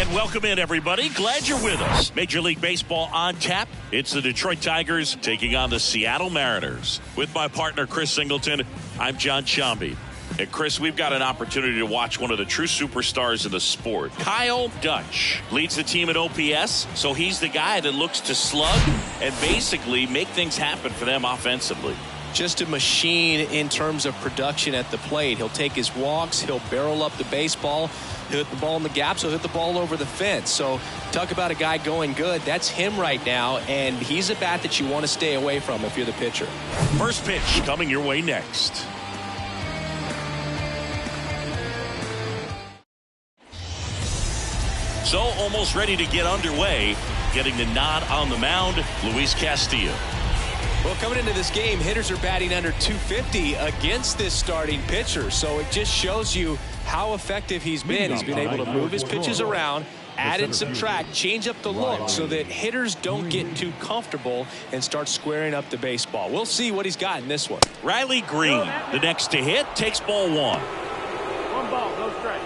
And welcome in, everybody. Glad you're with us. Major League Baseball on tap. It's the Detroit Tigers taking on the Seattle Mariners. With my partner, Chris Singleton, I'm John Sciambi. And Chris, we've got an opportunity to watch one of the true superstars in the sport. Kyle Dutch leads the team at OPS, so he's the guy that looks to slug and basically make things happen for them offensively. Just a machine in terms of production at the plate. He'll take his walks, he'll barrel up the baseball, he'll hit the ball in the gaps, he'll hit the ball over the fence. So talk about a guy going good. That's him right now, and he's a bat that you want to stay away from if you're the pitcher. First pitch coming your way next. So almost ready to get underway. Getting the nod on the mound, Luis Castillo. Well, coming into this game, hitters are batting under 250 against this starting pitcher. So it just shows you how effective he's been. He's been able to move his pitches around, add and subtract, change up the look so that hitters don't get too comfortable and start squaring up the baseball. We'll see what he's got in this one. Riley Green, the next to hit, takes ball one. One ball, no strike.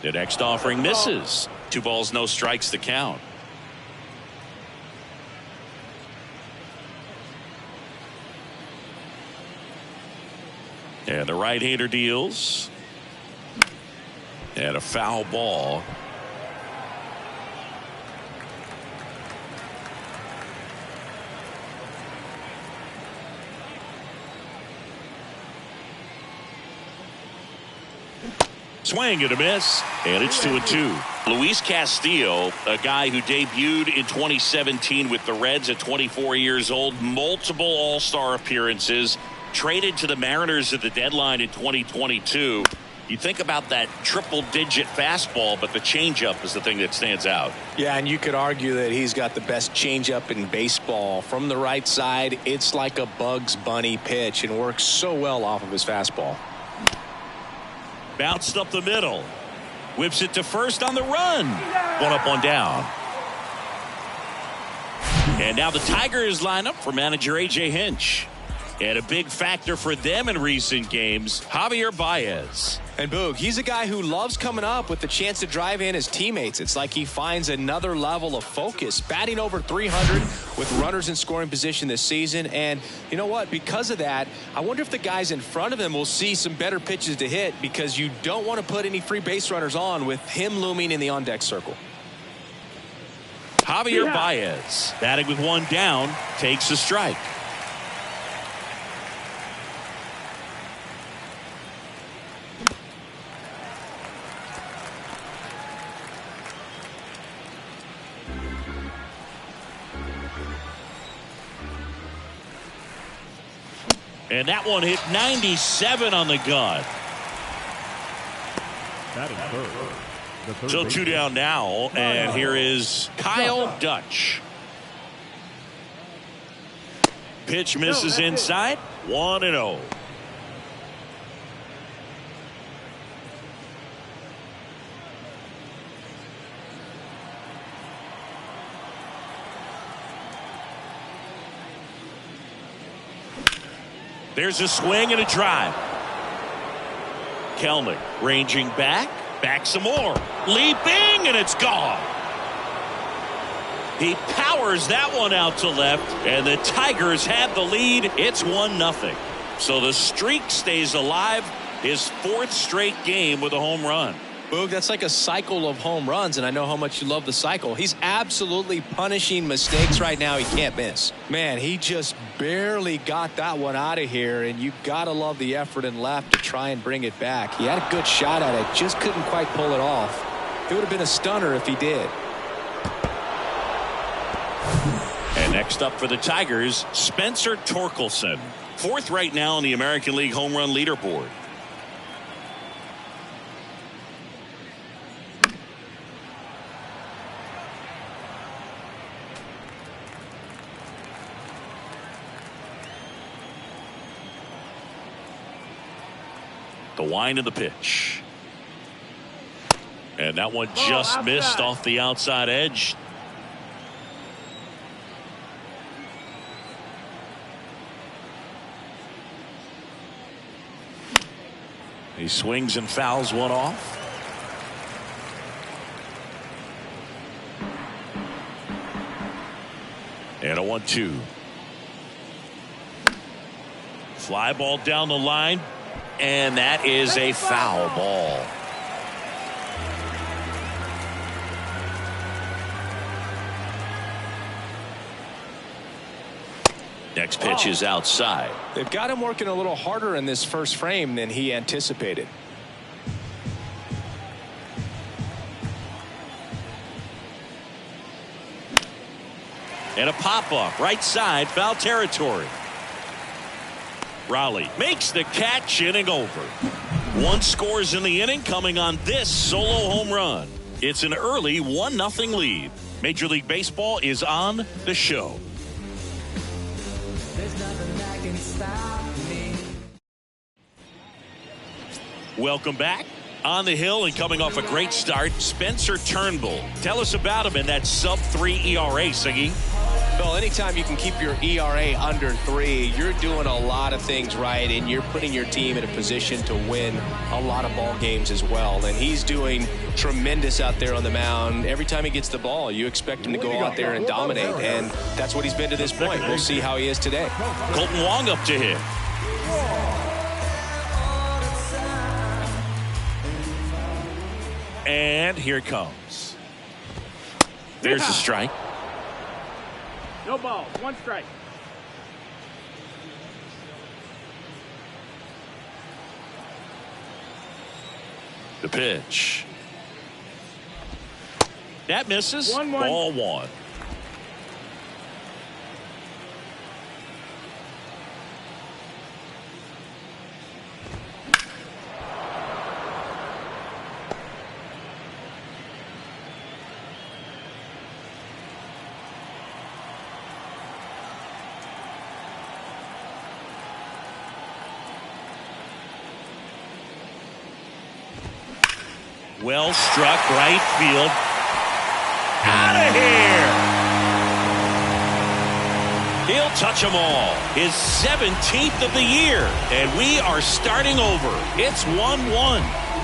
The next offering misses. 2 balls, no strikes to count. And the right-hander deals. And a foul ball. Swing and a miss, and it's 2-2. Luis Castillo, a guy who debuted in 2017 with the Reds at 24 years old, multiple All-Star appearances, traded to the Mariners at the deadline in 2022. You think about that triple-digit fastball, but the changeup is the thing that stands out. Yeah, and you could argue that he's got the best changeup in baseball. From the right side, it's like a Bugs Bunny pitch and works so well off of his fastball. Bounced up the middle. Whips it to first on the run. 1 up, 1 down. And now the Tigers line up for manager A.J. Hinch. And a big factor for them in recent games, Javier Baez. And Boog, he's a guy who loves coming up with the chance to drive in his teammates. It's like he finds another level of focus. Batting over 300 with runners in scoring position this season. And you know what? Because of that, I wonder if the guys in front of him will see some better pitches to hit, because you don't want to put any free base runners on with him looming in the on-deck circle. Javier Baez, batting with 1 down, takes a strike. And that one hit 97 on the gun. So 2 down now, and here is Kyle Dutch. Pitch misses inside, 1-0. There's a swing and a drive. Kelenic ranging back some more. Leaping, and it's gone. He powers that one out to left, and the Tigers have the lead. It's 1-0. So the streak stays alive. His 4th straight game with a home run. Boog, that's like a cycle of home runs, and I know how much you love the cycle. He's absolutely punishing mistakes right now he can't miss. Man, he just barely got that one out of here, and you gotta love the effort in left to try and bring it back. He had a good shot at it, just couldn't quite pull it off. It would have been a stunner if he did. And next up for the Tigers, Spencer Torkelson. 4th right now in the American League home run leaderboard. The wind of the pitch. And that one just missed off the outside edge. He swings and fouls one off. And a 1-2. Fly ball down the line, and that is a foul ball. Next pitch is outside. They've got him working a little harder in this first frame than he anticipated. And a pop-up right side, foul territory. Raleigh makes the catch, inning over. One scores in the inning coming on this solo home run. It's an early 1-0 lead. Major League Baseball is on the show. Welcome back. On the hill and coming off a great start, Spencer Turnbull. Tell us about him in that sub-3 ERA, Siggy. Well, anytime you can keep your ERA under 3, you're doing a lot of things right, and you're putting your team in a position to win a lot of ball games as well. And he's doing tremendous out there on the mound. Every time he gets the ball, you expect him to go out there and dominate, and that's what he's been to this point. We'll see how he is today. Colton Wong up to hit. And here it comes. There's a strike. No balls, 1 strike. The pitch. That misses. 1-1. Ball 1. Well struck, right field. Out of here. He'll touch them all. His 17th of the year. And we are starting over. It's 1-1.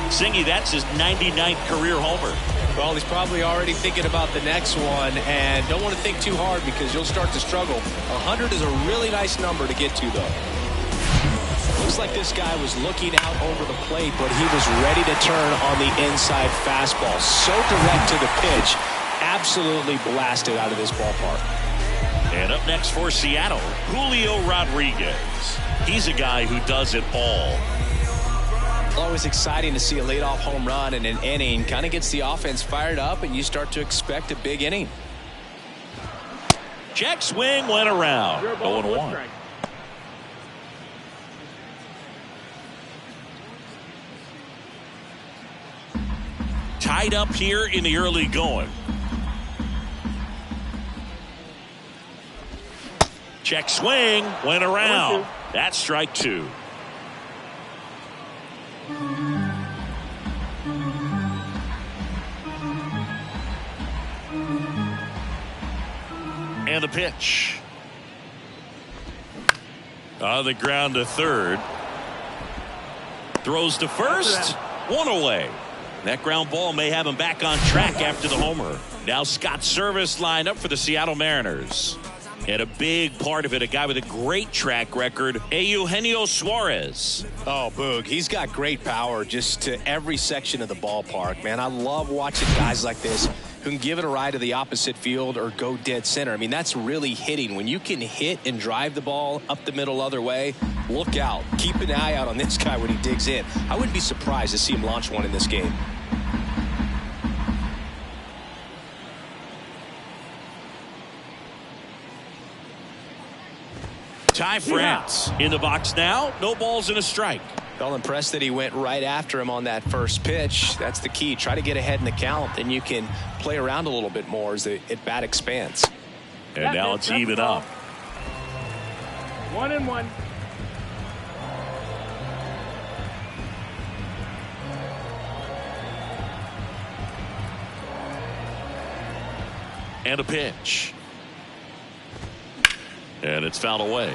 Singy, that's his 99th career homer. Well, he's probably already thinking about the next one, and don't want to think too hard because you'll start to struggle. 100 is a really nice number to get to, though. Looks like this guy was looking out over the plate, but he was ready to turn on the inside fastball. So direct to the pitch. Absolutely blasted out of this ballpark. And up next for Seattle, Julio Rodriguez. He's a guy who does it all. Always exciting to see a leadoff home run in an inning. Kind of gets the offense fired up, and you start to expect a big inning. Check swing went around. 0-1. Tied up here in the early going. Check swing went around. That's strike 2. And the pitch. On the ground to third. Throws to first. 1 away. That ground ball may have him back on track after the homer. Now Scott Service lined up for the Seattle Mariners. And a big part of it, a guy with a great track record, Eugenio Suarez. Oh, Boog, he's got great power just to every section of the ballpark, man. I love watching guys like this who can give it a ride to the opposite field or go dead center. I mean, that's really hitting. When you can hit and drive the ball up the middle other way, look out. Keep an eye out on this guy when he digs in. I wouldn't be surprised to see him launch one in this game. Ty France in the box now. No balls and a strike. Well, impressed that he went right after him on that first pitch. That's the key. Try to get ahead in the count. Then you can play around a little bit more as the at-bat expands. And now it's even up. 1-1. And a pitch. And it's fouled away.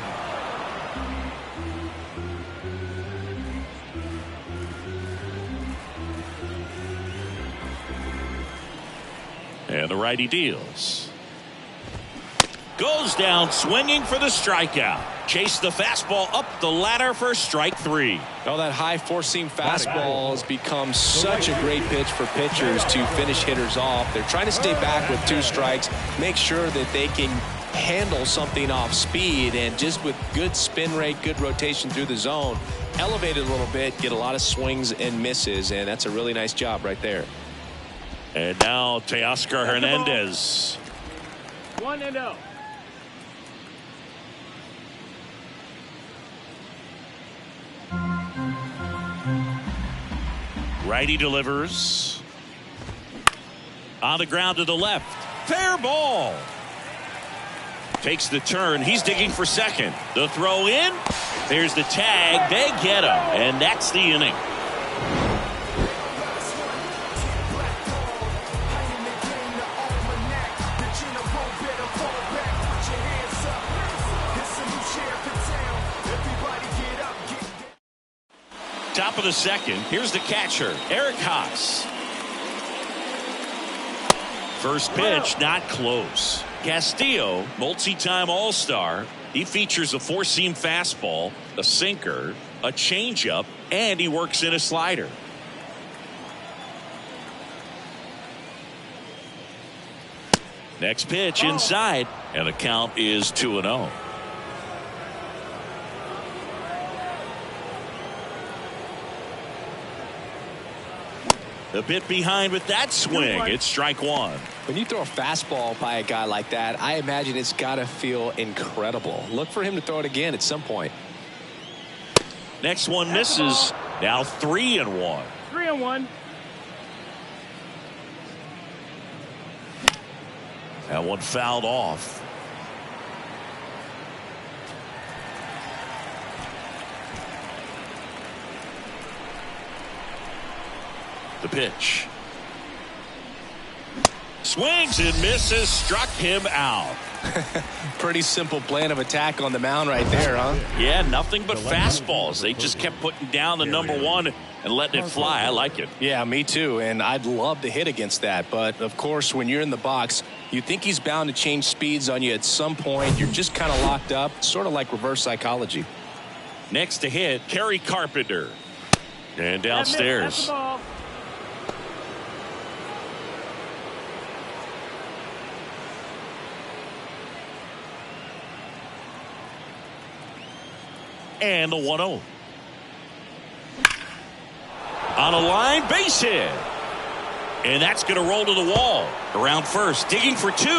And the righty deals. Goes down swinging for the strikeout. Chase the fastball up the ladder for strike 3. Well, that high four-seam fastball has become such a great pitch for pitchers to finish hitters off. They're trying to stay back with 2 strikes, make sure that they can handle something off speed, and just with good spin rate, good rotation through the zone, elevate it a little bit, get a lot of swings and misses, and that's a really nice job right there. And now Teoscar Hernandez. 1-0. Righty delivers. On the ground to the left. Fair ball. Takes the turn. He's digging for second. The throw in. There's the tag. They get him. And that's the inning. Top of the second. Here's the catcher, Eric Haas. First pitch, not close. Castillo, multi-time All-Star. He features a four-seam fastball, a sinker, a changeup, and he works in a slider. Next pitch inside, and the count is 2-0. A bit behind with that swing. It's strike 1. When you throw a fastball by a guy like that, I imagine it's got to feel incredible. Look for him to throw it again at some point. Next one misses. Now 3-1. 3-1. That one fouled off. The pitch. Swings and misses. Struck him out. Pretty simple plan of attack on the mound right there, huh? Yeah, nothing but fastballs. They just kept putting down the number 1 and letting it fly. I like it. Yeah, me too. And I'd love to hit against that. But, of course, when you're in the box, you think he's bound to change speeds on you at some point. You're just kind of locked up, sort of like reverse psychology. Next to hit, Kerry Carpenter. And downstairs. And the 1-0. On a line, base hit. And that's going to roll to the wall. Around first, digging for 2.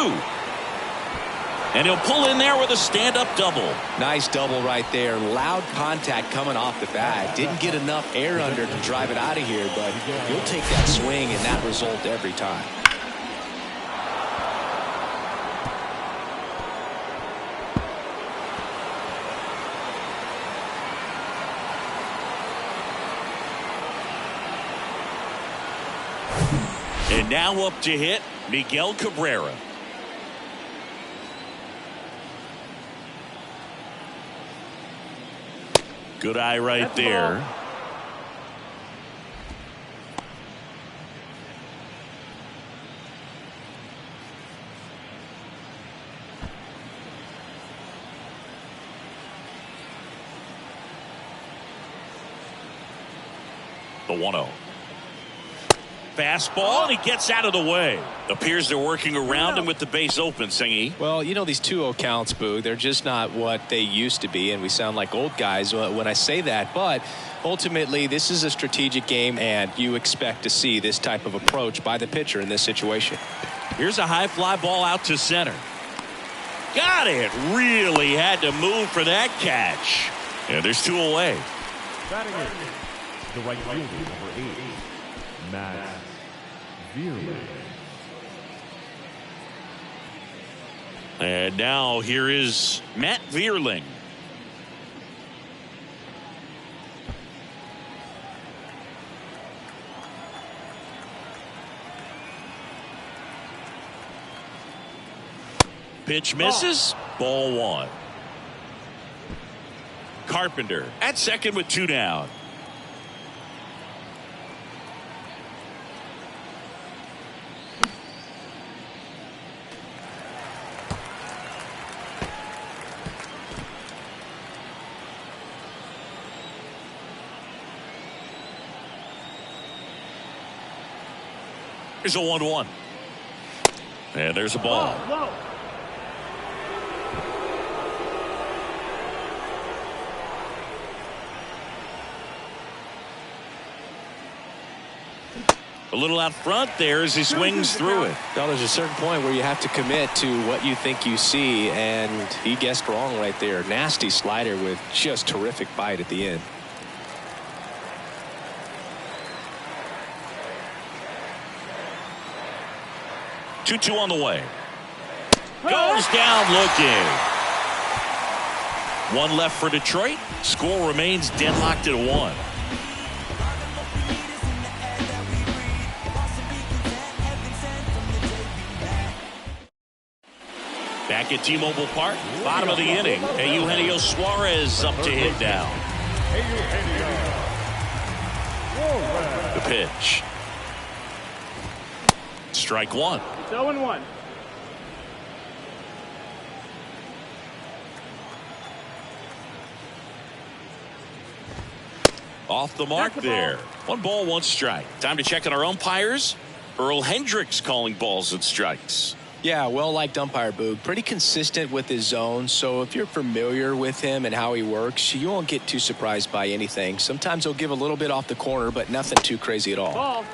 And he'll pull in there with a stand-up double. Nice double right there. Loud contact coming off the bat. Didn't get enough air under to drive it out of here, but you'll take that swing and that result every time. And now up to hit, Miguel Cabrera. Good eye right there. The 1-0. Fastball, and he gets out of the way. Appears they're working around him with the base open, Singy. Well, you know, these 2-0 counts, Boo, they're just not what they used to be, and we sound like old guys when I say that. But ultimately, this is a strategic game, and you expect to see this type of approach by the pitcher in this situation. Here's a high fly ball out to center. Got it. Really had to move for that catch. And there's 2 away. Batting in, the right fielder, number 8, Matt Vierling. And now here is Matt Vierling. Pitch misses. Ball 1. Carpenter at second with 2 down. Here's a 1-1. And there's a ball. Low. A little out front there as he swings through it. Now, there's a certain point where you have to commit to what you think you see, and he guessed wrong right there. Nasty slider with just terrific bite at the end. Two on the way. Goes down looking. One left for Detroit. Score remains deadlocked at 1. Back at T-Mobile Park, bottom of the inning. Eugenio Suarez up to hit now. The pitch. Strike one. It's 0-1. Off the mark there. 1 ball, 1 strike. Time to check on our umpires. Earl Hendricks calling balls and strikes. Yeah, well-liked umpire, Boog. Pretty consistent with his zone, so if you're familiar with him and how he works, you won't get too surprised by anything. Sometimes he'll give a little bit off the corner, but nothing too crazy at all. Ball.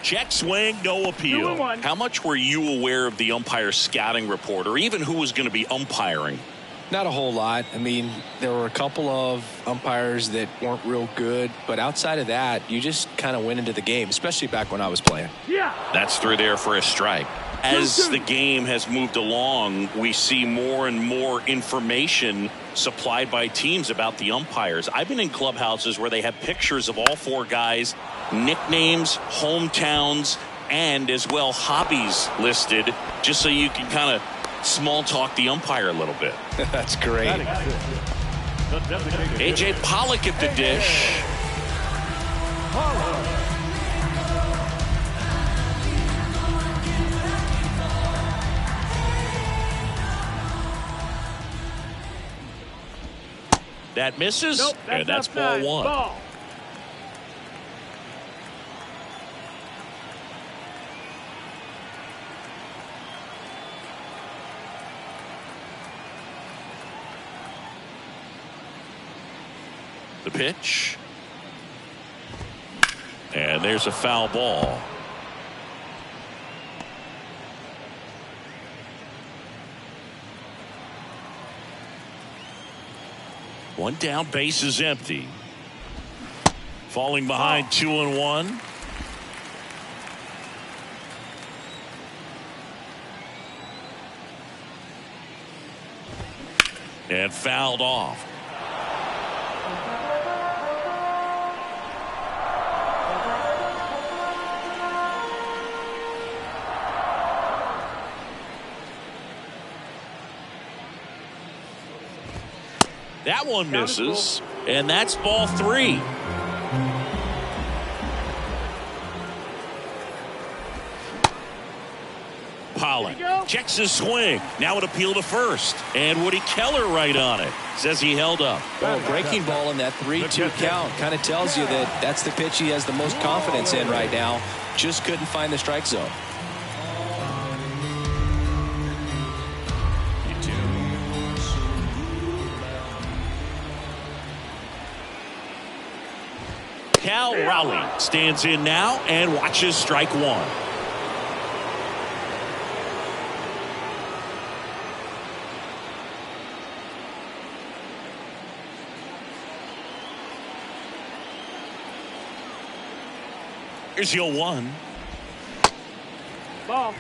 Check swing, no appeal. 2-1. How much were you aware of the umpire scouting report, or even who was going to be umpiring? Not a whole lot. I mean, there were a couple of umpires that weren't real good, but outside of that, you just kind of went into the game, especially back when I was playing. Yeah. That's through there for a strike. As the game has moved along, we see more and more information supplied by teams about the umpires. I've been in clubhouses where they have pictures of all 4 guys, nicknames, hometowns, and as well hobbies listed, just so you can kind of small talk the umpire a little bit. That's great. A.J. Pollock at the dish. That misses, Nope, and that's ball outside. 1. Ball. The pitch. And there's a foul ball. One down, base is empty. Falling behind 2-1. And fouled off. That one misses, and that's ball 3. Pollock checks his swing. Now an appeal to first. And Woody Keller right on it. Says he held up. Well, breaking ball in that 3-2 count kind of tells you that that's the pitch he has the most confidence in right now. Just couldn't find the strike zone. Cal Raleigh stands in now and watches strike 1. Here's your 1. Ball.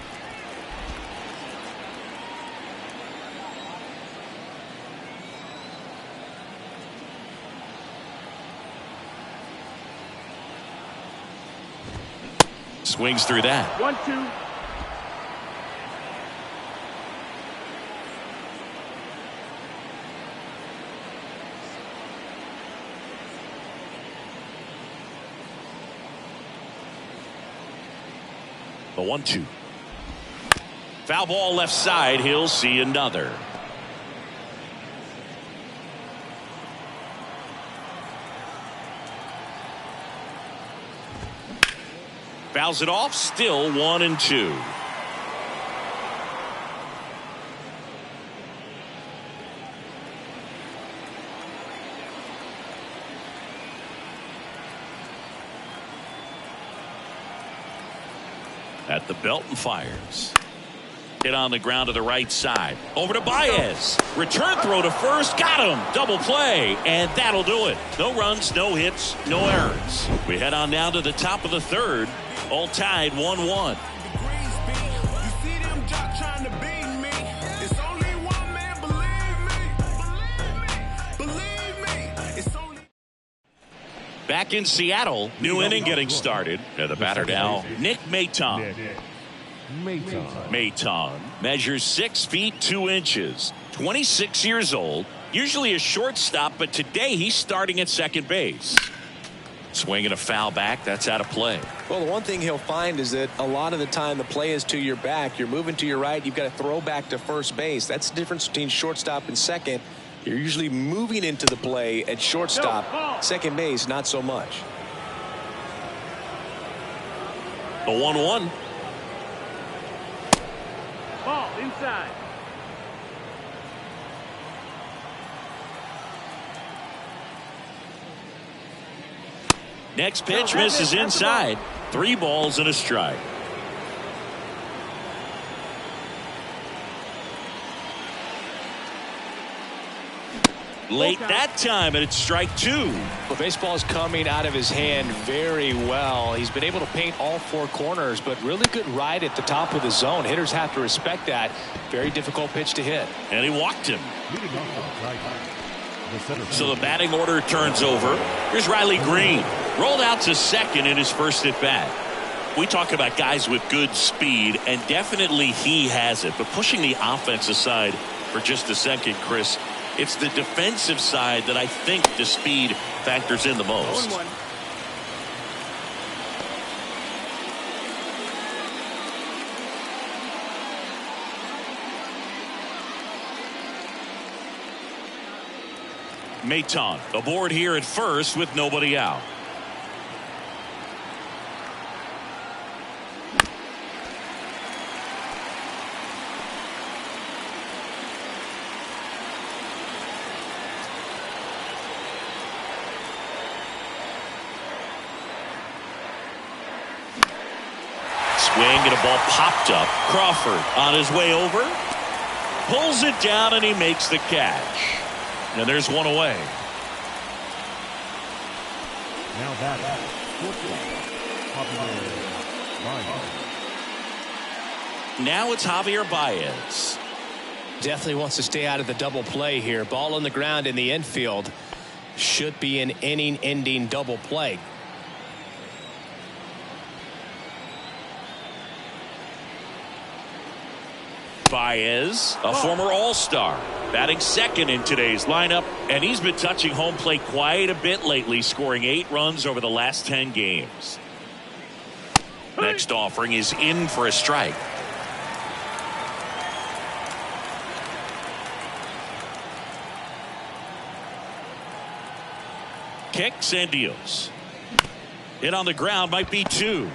Swings through that. 1-2. The 1-2. Foul ball left side. He'll see another. Fouls it off, still 1-2. At the belt and fires. Hit on the ground to the right side. Over to Baez. Return throw to first. Got him. Double play. And that'll do it. No runs, no hits, no errors. We head on down to the top of the third. All tied 1-1. Back in Seattle, new inning getting started. And the batter now, Nick Maton. Maton measures 6 feet 2 inches, 26 years old, usually a shortstop, but today he's starting at second base. Swinging a foul back, that's out of play. Well, the one thing he'll find is that a lot of the time the play is to your back. You're moving to your right, you've got to throw back to first base. That's the difference between shortstop and second. You're usually moving into the play at shortstop. Second base, not so much. The 1-1. Ball inside. Next pitch misses inside. 3 balls and a strike. Late that time, and it's strike 2. Well, baseball is coming out of his hand very well. He's been able to paint all 4 corners, but really good ride at the top of the zone. Hitters have to respect that. Very difficult pitch to hit. And he walked him. So the batting order turns over. Here's Riley Green. Rolled out to second in his first at bat. We talk about guys with good speed, and definitely he has it. But pushing the offense aside for just a second, Chris, it's the defensive side that I think the speed factors in the most. 1-1. Maton aboard here at first with nobody out. Swing and a ball popped up. Crawford on his way over. Pulls it down and he makes the catch. And there's one away. Now that Now it's Javier Baez. Definitely wants to stay out of the double play here. Ball on the ground in the infield. Should be an inning-ending double play. Baez, a former All-Star, batting second in today's lineup, and he's been touching home plate quite a bit lately, scoring 8 runs over the last 10 games. Next offering is in for a strike. Kicks and deals. Hit on the ground, might be 2.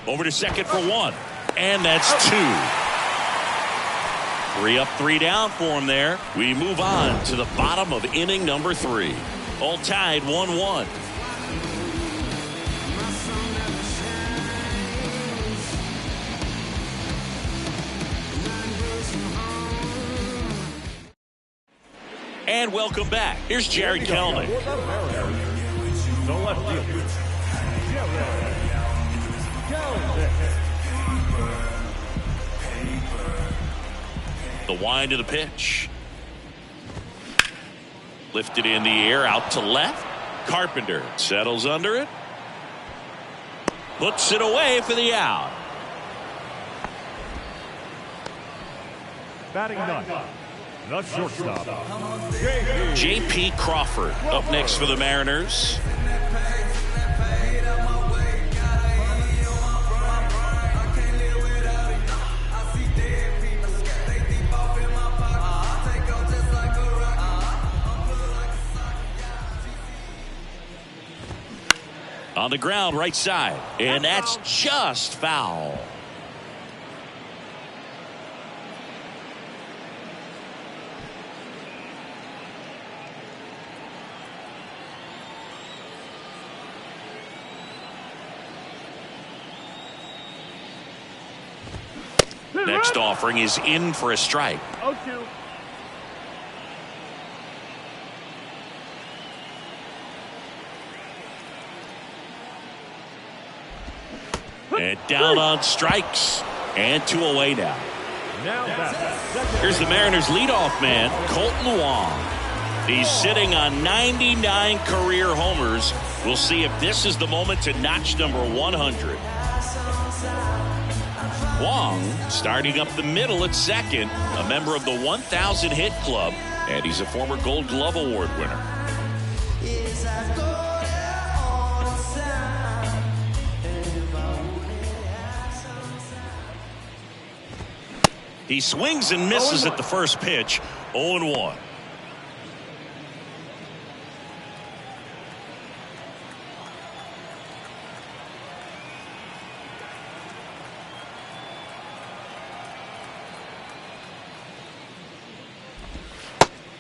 Over to second for 1, and that's 2. 3 up, 3 down for him there. We move on to the bottom of inning number 3. All tied 1-1. And welcome back. Here's Jared Kelenic. The left fielder, Jared Kelenic. The wind of the pitch. Lifted in the air out to left. Carpenter settles under it. Puts it away for the out. Batting ninth, the shortstop, J.P. Crawford up next for the Mariners. On the ground, right side. And that's just foul. Next offering is in for a strike. 0-2. And down on strikes. And 2 away now. Now that's Here's the Mariners leadoff man, Colton Wong. He's sitting on 99 career homers. We'll see if this is the moment to notch number 100. Wong starting up the middle at second, a member of the 1,000 hit club, and he's a former Gold Glove Award winner. He swings and misses at the first pitch. 0-1.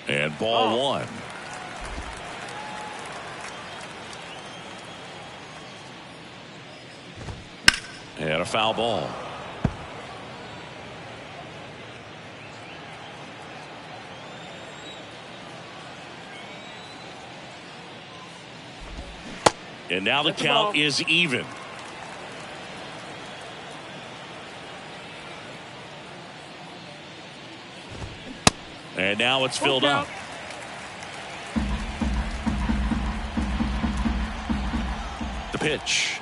And ball one. And a foul ball. And now the count is even. And now it's filled up. The pitch.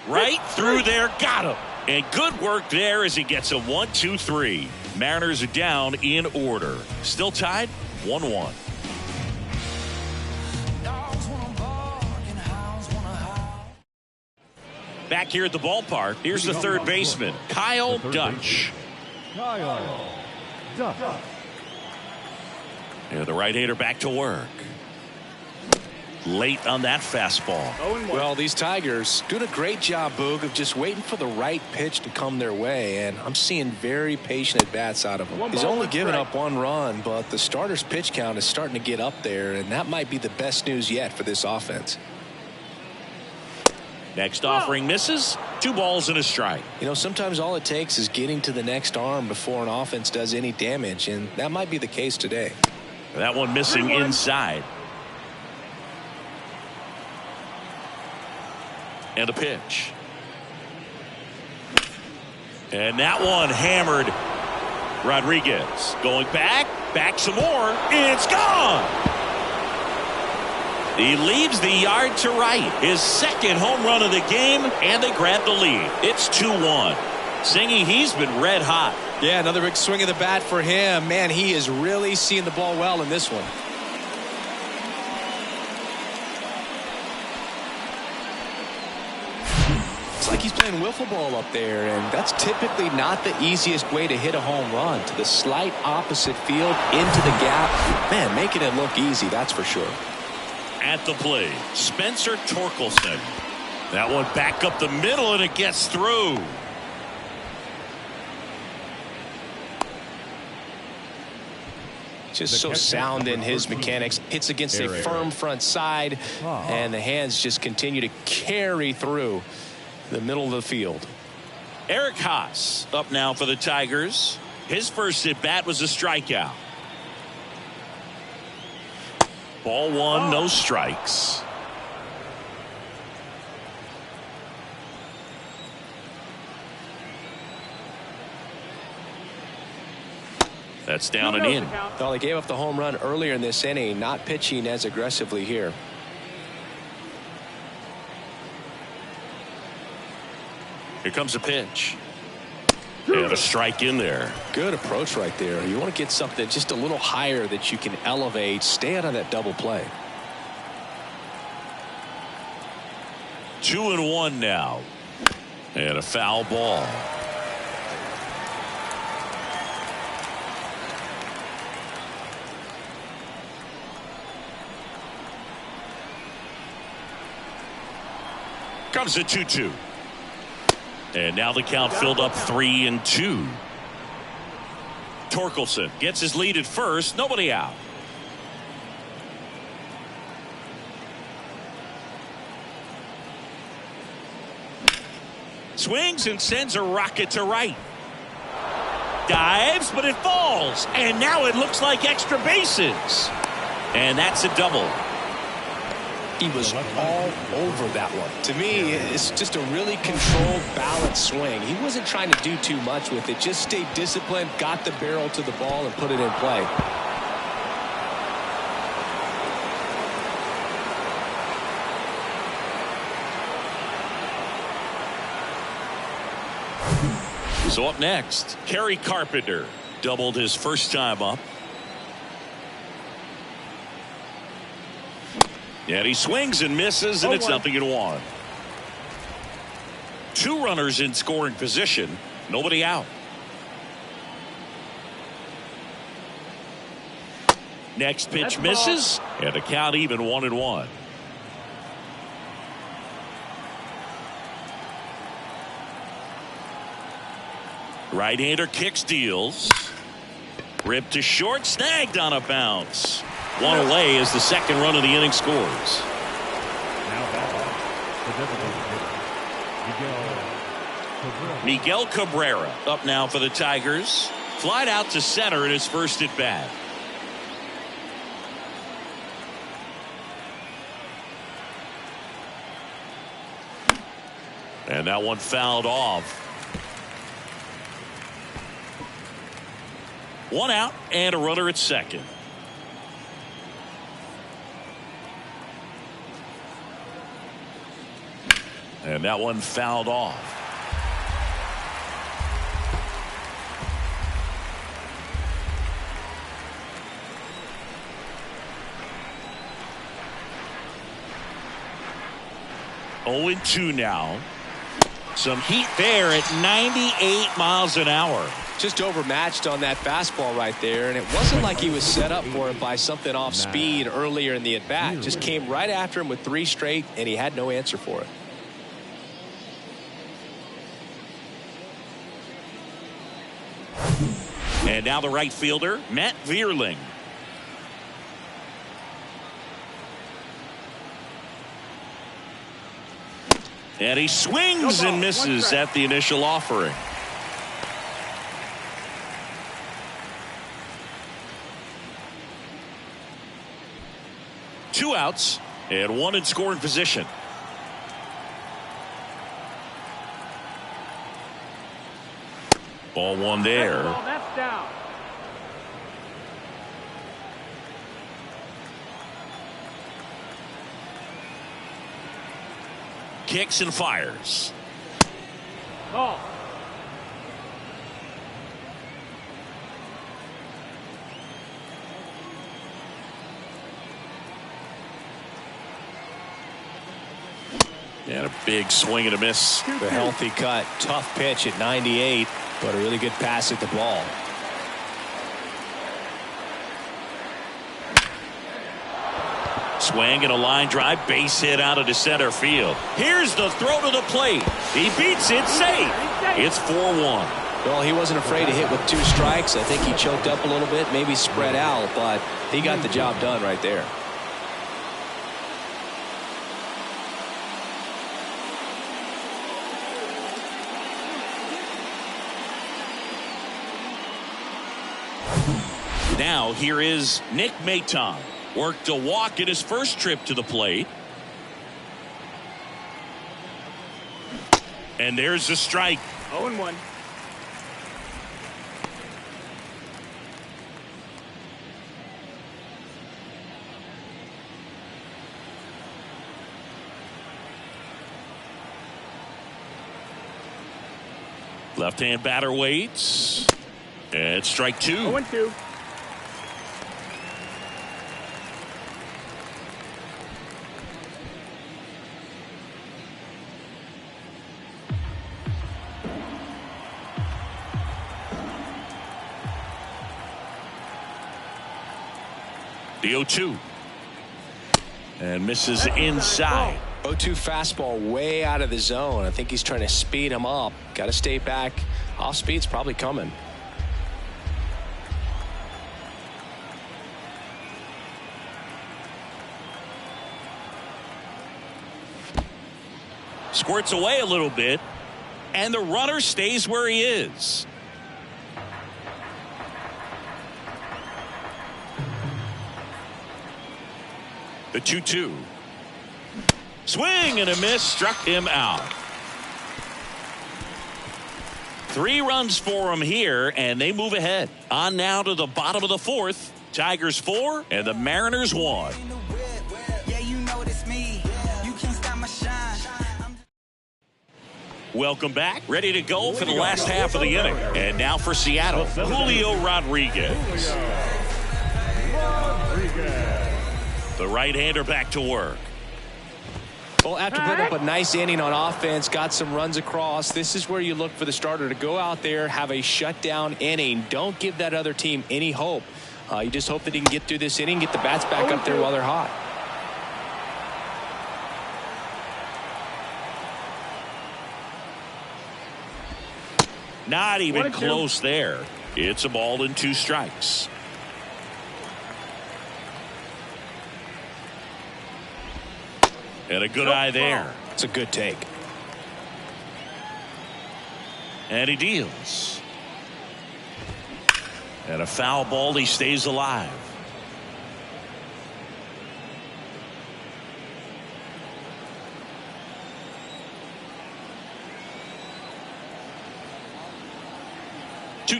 Right through there, got him. And good work there as he gets a 1-2-3. Mariners are down in order. Still tied, 1-1. Back here at the ballpark, here's the third baseman, Kyle Dutch. Kyle Dutch. And the right-hander back to work. Late on that fastball. Well, these Tigers doing a great job, Boog, of just waiting for the right pitch to come their way, and I'm seeing very patient at-bats out of him. He's only given up 1 run, but the starter's pitch count is starting to get up there, and that might be the best news yet for this offense. Next offering misses. 2 balls and a strike. You know, sometimes all it takes is getting to the next arm before an offense does any damage, and that might be the case today. That one missing inside. And a pitch. And that one hammered. Rodriguez going back some more. It's gone. He leaves the yard to right. His second home run of the game, and they grab the lead. It's 2-1. Singy, he's been red hot. Yeah, another big swing of the bat for him. Man, he is really seeing the ball well in this one. It's like he's playing wiffle ball up there, and that's typically not the easiest way to hit a home run. To the slight opposite field, into the gap. Man, making it look easy, that's for sure. At the plate, Spencer Torkelson. That one back up the middle, and it gets through. Just so sound in his mechanics. Hits against a firm front side, and the hands just continue to carry through the middle of the field. Eric Haas up now for the Tigers. His first at bat was a strikeout. Ball one, no strikes. That's down and in. Well, they gave up the home run earlier in this inning, not pitching as aggressively here. Here comes a pitch. And a strike in there. Good approach right there. You want to get something just a little higher that you can elevate. Stay out of that double play. 2-1 now. And a foul ball. comes the 2-2. And now the count filled up 3-2. Torkelson gets his lead at first. Nobody out. Swings and sends a rocket to right. Dives, but it falls. And now it looks like extra bases. And that's a double. He was all over that one. To me, it's just a really controlled, balanced swing. He wasn't trying to do too much with it. Just stayed disciplined, got the barrel to the ball, and put it in play. So up next, Kerry Carpenter doubled his first time up. And he swings and misses, and it's 0-1. 2 runners in scoring position, nobody out. Next pitch misses, and the count even 1-1. Right-hander kicks, deals. Ripped to short, snagged on a bounce. One away as the second run of the inning scores. Now batting, the Miguel Cabrera up now for the Tigers. Flied out to center in his first at bat. And that one fouled off. 1 out and a runner at second. And that one fouled off. Oh, 2 now. Some heat there at 98 miles an hour. Just overmatched on that fastball right there, and it wasn't like he was set up for it by something off speed earlier in the at-bat. Just came right after him with 3 straight, and he had no answer for it. And now the right fielder, Matt Vierling. And he swings and misses at the initial offering. Two outs and 1 in scoring position. Ball 1 there. That's down. Kicks and fires. Ball. And a big swing and a miss. The healthy cut. Tough pitch at 98, but a really good pass at the ball. Swing and a line drive, base hit out into center field. Here's the throw to the plate. He beats it safe. It's 4-1. Well, he wasn't afraid to hit with 2 strikes. I think he choked up a little bit, maybe spread out, but he got the job done right there. Now here is Nick Maton. Worked a walk in his first trip to the plate. And there's the strike. 0-1. Left-hand batter waits. And strike 2. 0-2. The 0-2. And misses inside. 0-2 fastball way out of the zone. I think he's trying to speed him up. Got to stay back. Off speed's probably coming. Squirts away a little bit, and the runner stays where he is. The 2-2. Swing and a miss, struck him out. 3 runs for him here, and they move ahead. On now to the bottom of the 4th. Tigers 4 and the Mariners 1. Welcome back. Ready to go for the last half of the inning. And now for Seattle, Julio Rodriguez. The right-hander back to work. Well, after putting up a nice inning on offense, got some runs across, this is where you look for the starter to go out there, have a shutdown inning. Don't give that other team any hope. You just hope that he can get through this inning, get the bats back up there while they're hot. Not even close there. It's a ball and 2 strikes. And a good eye there. It's a good take. And he deals. And a foul ball. He stays alive.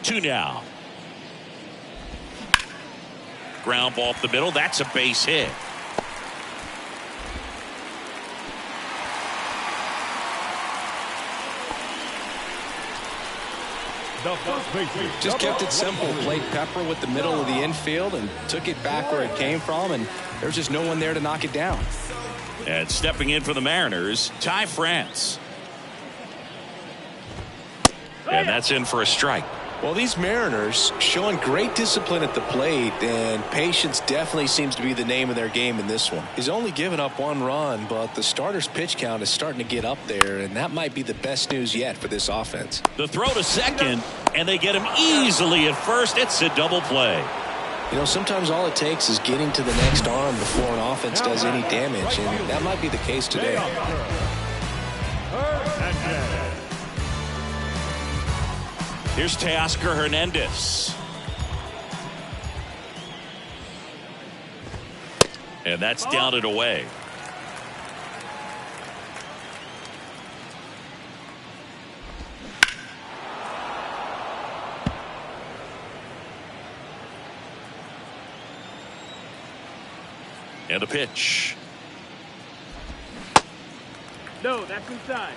Two now. Ground ball up the middle. That's a base hit. Just kept it simple. Played pepper with the middle of the infield and took it back where it came from, and there's just no one there to knock it down. And stepping in for the Mariners, Ty France. And that's in for a strike. Well, these Mariners showing great discipline at the plate, and patience definitely seems to be the name of their game in this one. He's only given up 1 run, but the starter's pitch count is starting to get up there, and that might be the best news yet for this offense. The throw to second, and they get him easily at first. It's a double play. You know, sometimes all it takes is getting to the next arm before an offense does any damage, and that might be the case today. Here's Teoscar Hernandez. And that's down and away. And a pitch. No, that's inside.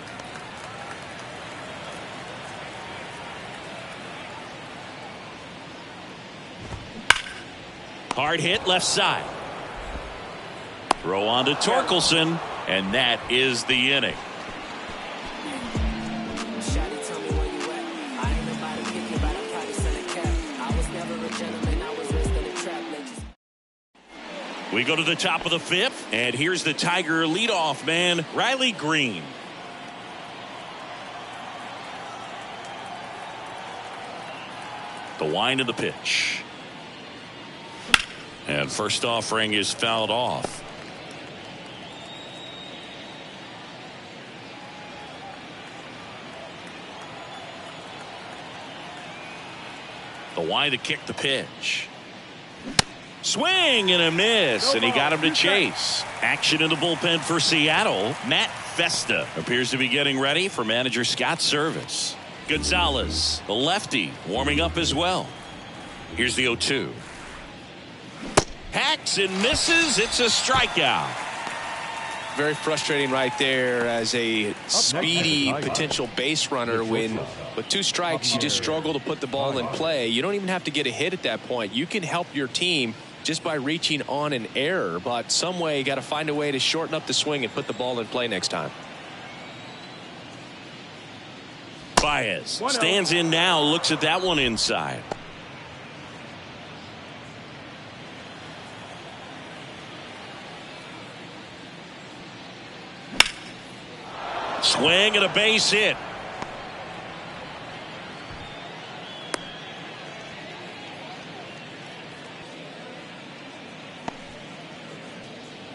Hard hit left side. Throw on to Torkelson, and that is the inning. We go to the top of the 5th, and here's the Tiger leadoff man, Riley Green. The wind of the pitch. And first offering is fouled off. The wind to kick the pitch. Swing and a miss, and he got him to chase. Action in the bullpen for Seattle. Matt Festa appears to be getting ready for manager Scott Service. Gonzalez, the lefty, warming up as well. Here's the 0-2. Hacks and misses. It's a strikeout. Very frustrating right there as a speedy potential base runner. When with 2 strikes you just struggle to put the ball in play. You don't even have to get a hit at that point. You can help your team just by reaching on an error, but some way you got to find a way to shorten up the swing and put the ball in play next time. Baez stands in now, looks at that one inside. Swing and a base hit.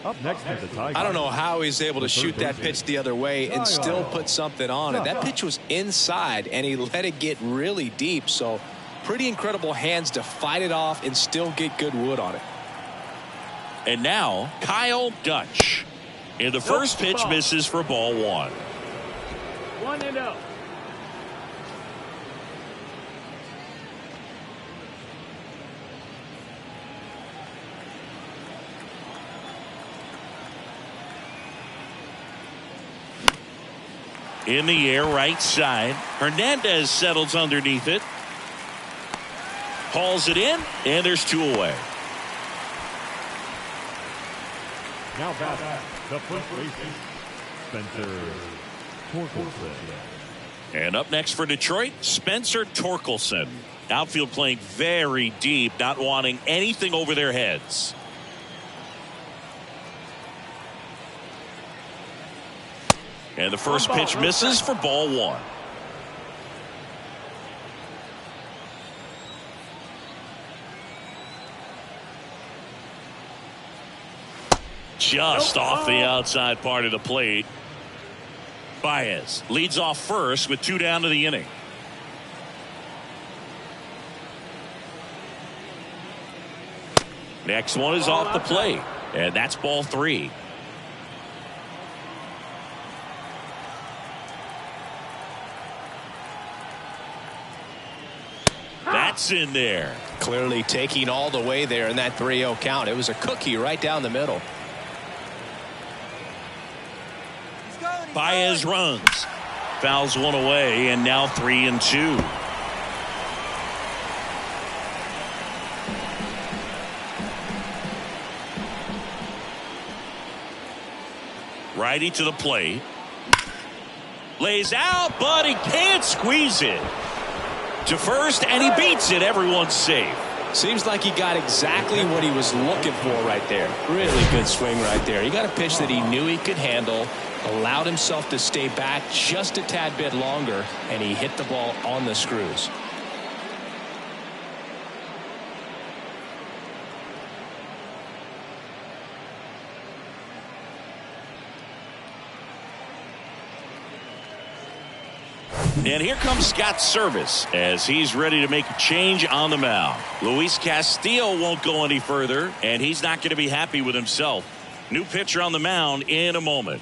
Up next is the Tigers. I don't know how he's able to shoot that pitch the other way and still put something on it. That pitch was inside, and he let it get really deep. So pretty incredible hands to fight it off and still get good wood on it. And now Kyle Dutch. And the first pitch misses for ball 1. 1-0. In the air, right side. Hernandez settles underneath it. Hauls it in, and there's 2 away. Now back, the first baseman, Spencer Torkelson. And up next for Detroit, Spencer Torkelson. Outfield playing very deep, not wanting anything over their heads. And the first pitch misses for ball 1. Just off the outside part of the plate. Baez leads off first with 2 down to the inning. Next one is off the plate, and that's ball 3. That's in there. Clearly taking all the way there in that 3-0 count. It was a cookie right down the middle. Baez runs. Fouls one away, and now 3-2. Righty to the plate. Lays out, but he can't squeeze it. To first, and he beats it. Everyone's safe. Seems like he got exactly what he was looking for right there. Really good swing right there. He got a pitch that he knew he could handle, allowed himself to stay back just a tad bit longer, and he hit the ball on the screws. And here comes Scott Service as he's ready to make a change on the mound. Luis Castillo won't go any further, and he's not going to be happy with himself. New pitcher on the mound in a moment.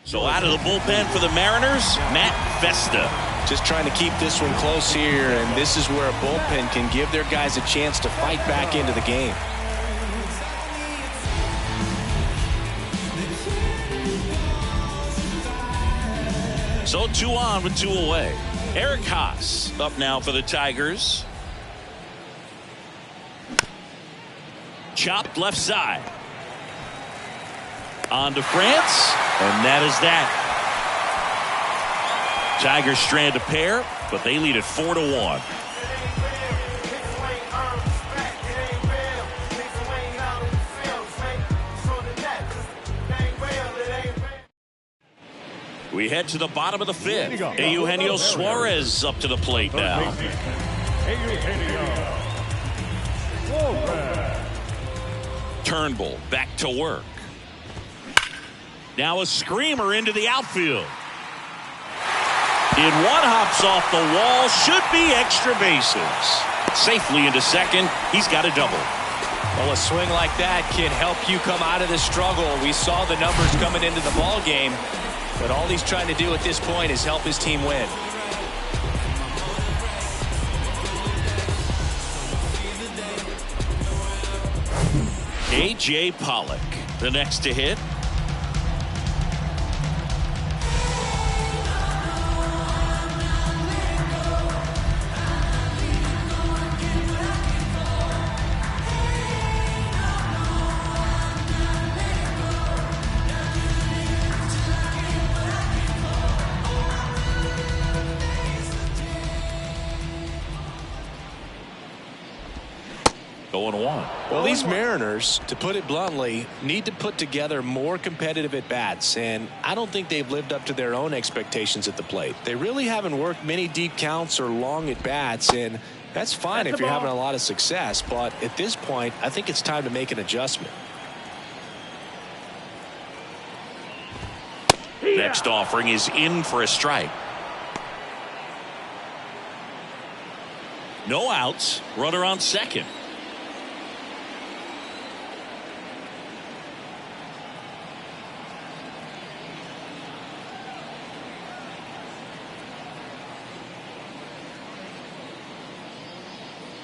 So out of the bullpen for the Mariners, Matt Vesta. Just trying to keep this one close here, and this is where a bullpen can give their guys a chance to fight back into the game. So 2 on with 2 away. Eric Haas up now for the Tigers. Chopped left side. On to France, and that is that. Tigers strand a pair, but they lead it 4-1. We head to the bottom of the 5th. Eugenio Suarez up to the plate now. Turnbull back to work. Now a screamer into the outfield. One hops off the wall. Should be extra bases. Safely into second. He's got a double. Well, a swing like that can help you come out of the struggle. We saw the numbers coming into the ball game. But all he's trying to do at this point is help his team win. A.J. Pollock, the next to hit. 0-1. Well, these Mariners, to put it bluntly, need to put together more competitive at-bats, and I don't think they've lived up to their own expectations at the plate. They really haven't worked many deep counts or long at-bats, and that's fine if you're having a lot of success, but at this point, I think it's time to make an adjustment. Next offering is in for a strike. No outs, runner on second.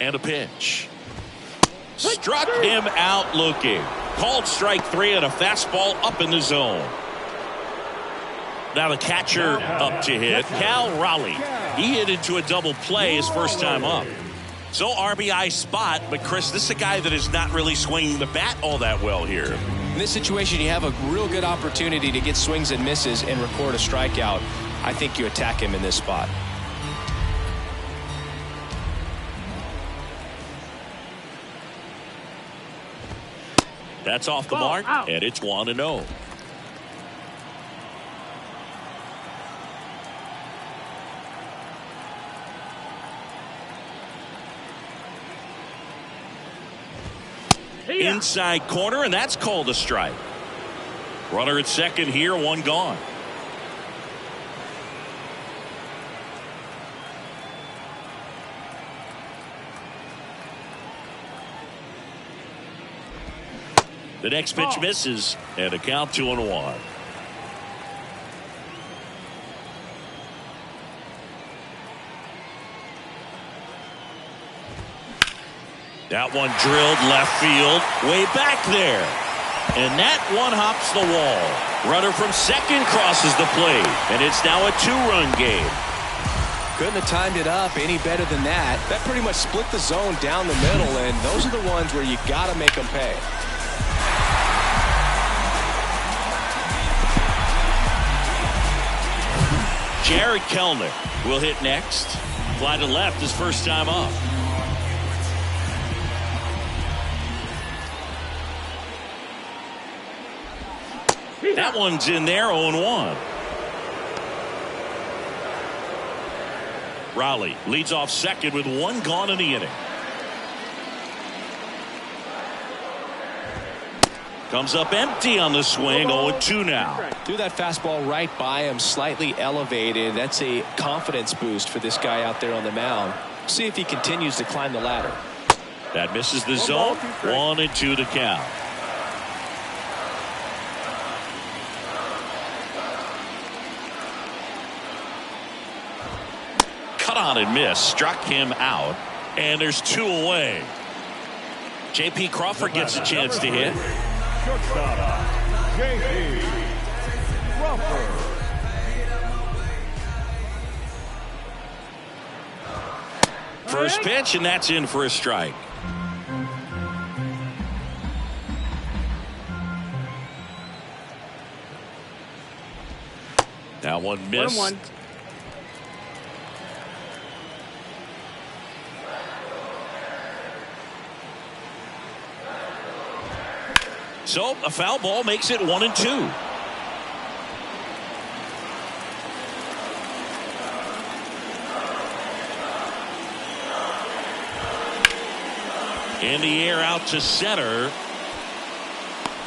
And a pitch. Struck him out looking. Called strike 3 and a fastball up in the zone. Now the catcher up to hit, Cal Raleigh. He hit into a double play his first time up. So RBI spot, but Chris, this is a guy that is not really swinging the bat all that well here. In this situation, you have a real good opportunity to get swings and misses and record a strikeout. I think you attack him in this spot. That's off the mark, and it's 1-0. Inside corner, and that's called a strike. Runner at second here, one gone. The next pitch misses, and a count 2-1. That one drilled left field, way back there. And that one hops the wall. Runner from second crosses the plate, and it's now a 2-run game. Couldn't have timed it up any better than that. That pretty much split the zone down the middle, and those are the ones where you got to make them pay. Jared Kellner will hit next. Fly to left his first time up. That one's in there, 0-1. Raleigh leads off second with one gone in the inning. Comes up empty on the swing, 0-2 now. Threw that fastball right by him, slightly elevated. That's a confidence boost for this guy out there on the mound. See if he continues to climb the ladder. That misses the zone. 1-2 to count. Cut on and miss, struck him out, and there's 2 away. J.P. Crawford gets a chance to hit. Shortstop, J.P. Crawford. First pitch, and that's in for a strike. That one missed. 1-1. So a foul ball makes it 1-2. In the air out to center.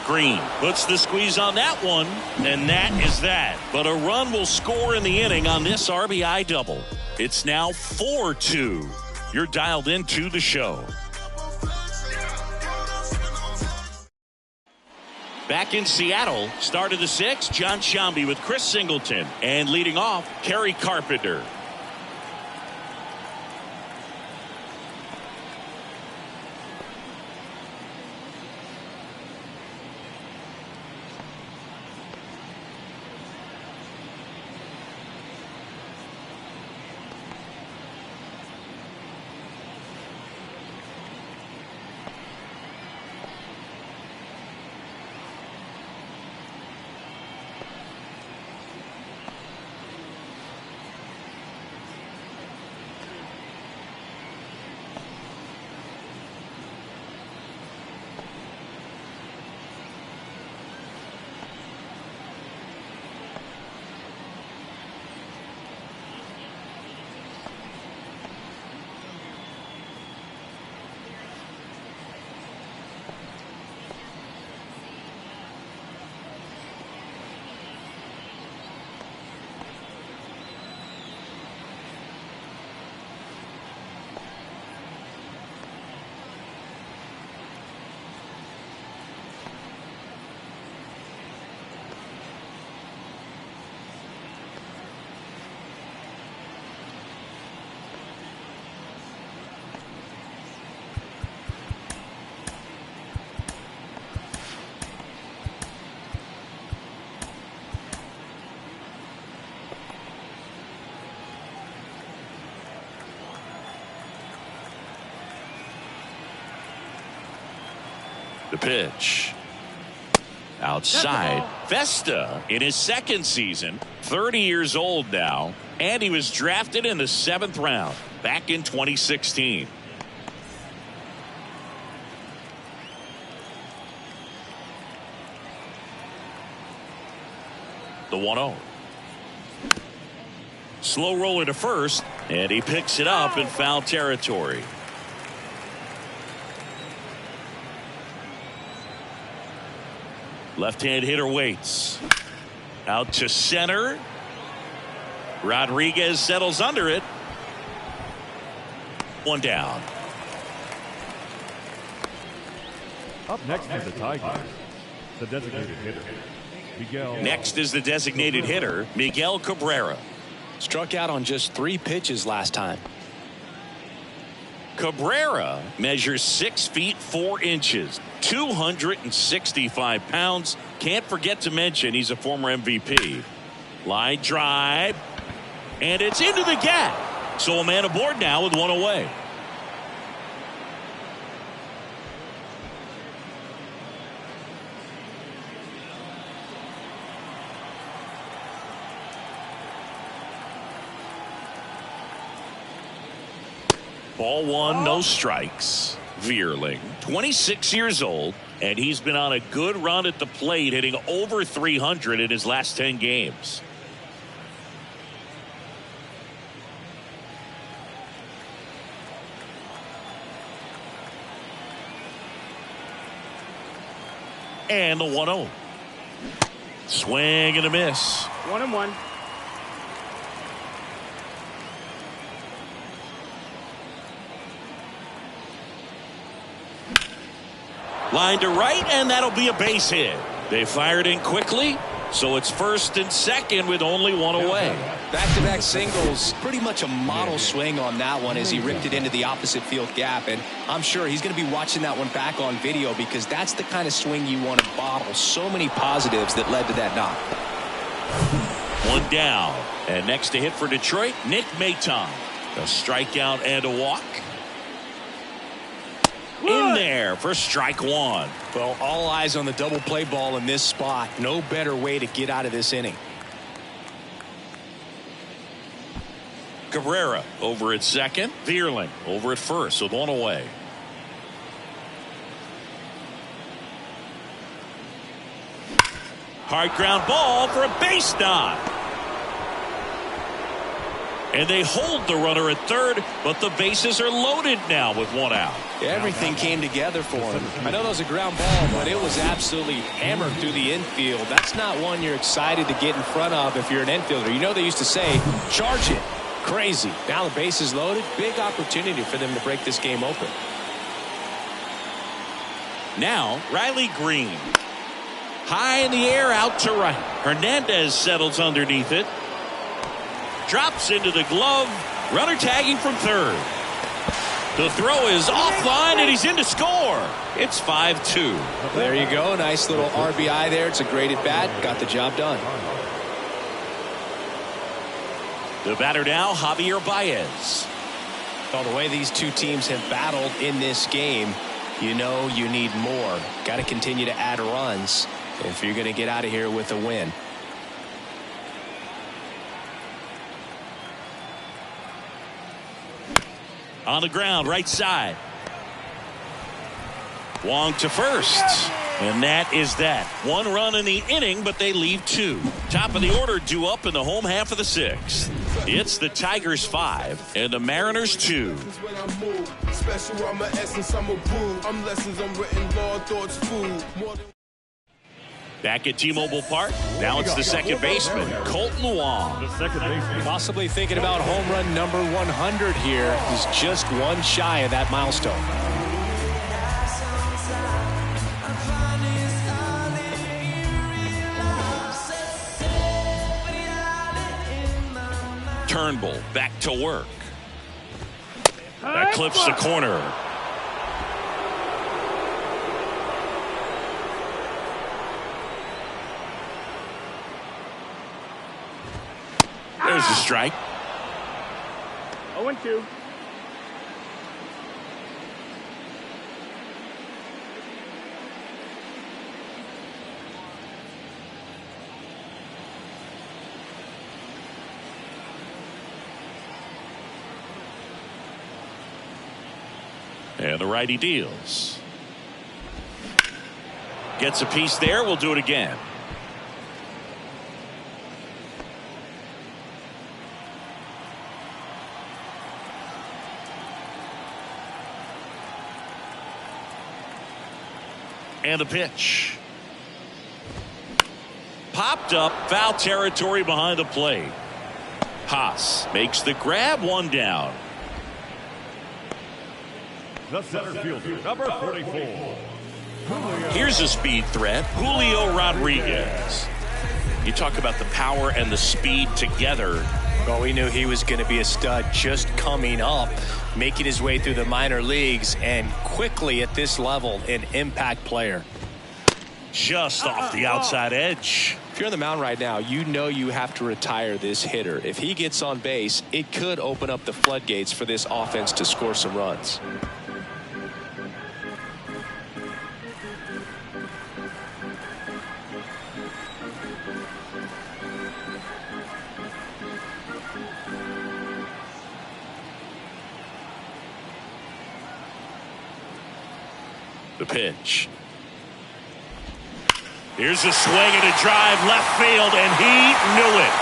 Green puts the squeeze on that one, and that is that. But a run will score in the inning on this RBI double. It's now 4-2. You're dialed into the show. Back in Seattle, start of the 6th, John Sciambi with Chris Singleton, and leading off, Kerry Carpenter. The pitch. Outside. Vesta in his second season, 30 years old now, and he was drafted in the 7th round back in 2016. The 1-0. Slow roller to first, and he picks it up in foul territory. Left-hand hitter waits. Out to center. Rodriguez settles under it. One down. Up next for the Tigers, the designated hitter, Miguel. Next is the designated hitter, Miguel Cabrera. Struck out on just 3 pitches last time. Cabrera measures 6 feet 4 inches, 265 pounds. Can't forget to mention he's a former MVP. Line drive, and it's into the gap. So a man aboard now with 1 away. Ball 1, no strikes. Vierling, 26 years old, and he's been on a good run at the plate, hitting over 300 in his last 10 games. And the 1-0. Swing and a miss. 1-1. Line to right, and that'll be a base hit. They fired in quickly, so it's first and second with only 1 away. Back-to-back singles, pretty much a model swing on that one as he ripped it into the opposite field gap, and I'm sure he's going to be watching that one back on video because that's the kind of swing you want to bottle. So many positives that led to that knock. 1 down, and next to hit for Detroit, Nick Maton. A strikeout and a walk. In there for strike 1. Well, all eyes on the double play ball in this spot. No better way to get out of this inning. Cabrera over at second. Vierling over at first with 1 away. Hard ground ball for a base knock. And they hold the runner at third, but the bases are loaded now with 1 out. Everything came together for him. I know that was a ground ball, but it was absolutely hammered through the infield. That's not one you're excited to get in front of if you're an infielder. You know they used to say, charge it. Crazy. Now the base is loaded. Big opportunity for them to break this game open. Now, Riley Green. High in the air, out to right. Hernandez settles underneath it. Drops into the glove. Runner tagging from third. The throw is offline, and he's in to score. It's 5-2. There you go. Nice little RBI there. It's a great at bat. Got the job done. The batter now, Javier Baez. Well, the way these two teams have battled in this game, you know you need more. Got to continue to add runs if you're going to get out of here with a win. On the ground, right side. Wong to first. And that is that. 1 run in the inning, but they leave 2. Top of the order due up in the home half of the 6th. It's the Tigers 5 and the Mariners 2. Back at T-Mobile Park, now it's the second baseman, Colton Wong. The second baseman. Possibly thinking about home run number 100 here. He's just 1 shy of that milestone. Turnbull back to work. That clips the corner. There's the strike. 0-2. And the righty deals. Gets a piece there. We'll do it again. And a pitch. Popped up, foul territory behind the plate. Haas makes the grab, one down. The center fielder, number 44. Here's a speed threat, Julio Rodriguez. You talk about the power and the speed together. Well, we knew he was going to be a stud just coming up, making his way through the minor leagues, and quickly at this level, an impact player. Just off the outside edge. If you're on the mound right now, you know you have to retire this hitter. If he gets on base, it could open up the floodgates for this offense to score some runs. The pitch. Here's a swing and a drive left field, and he knew it.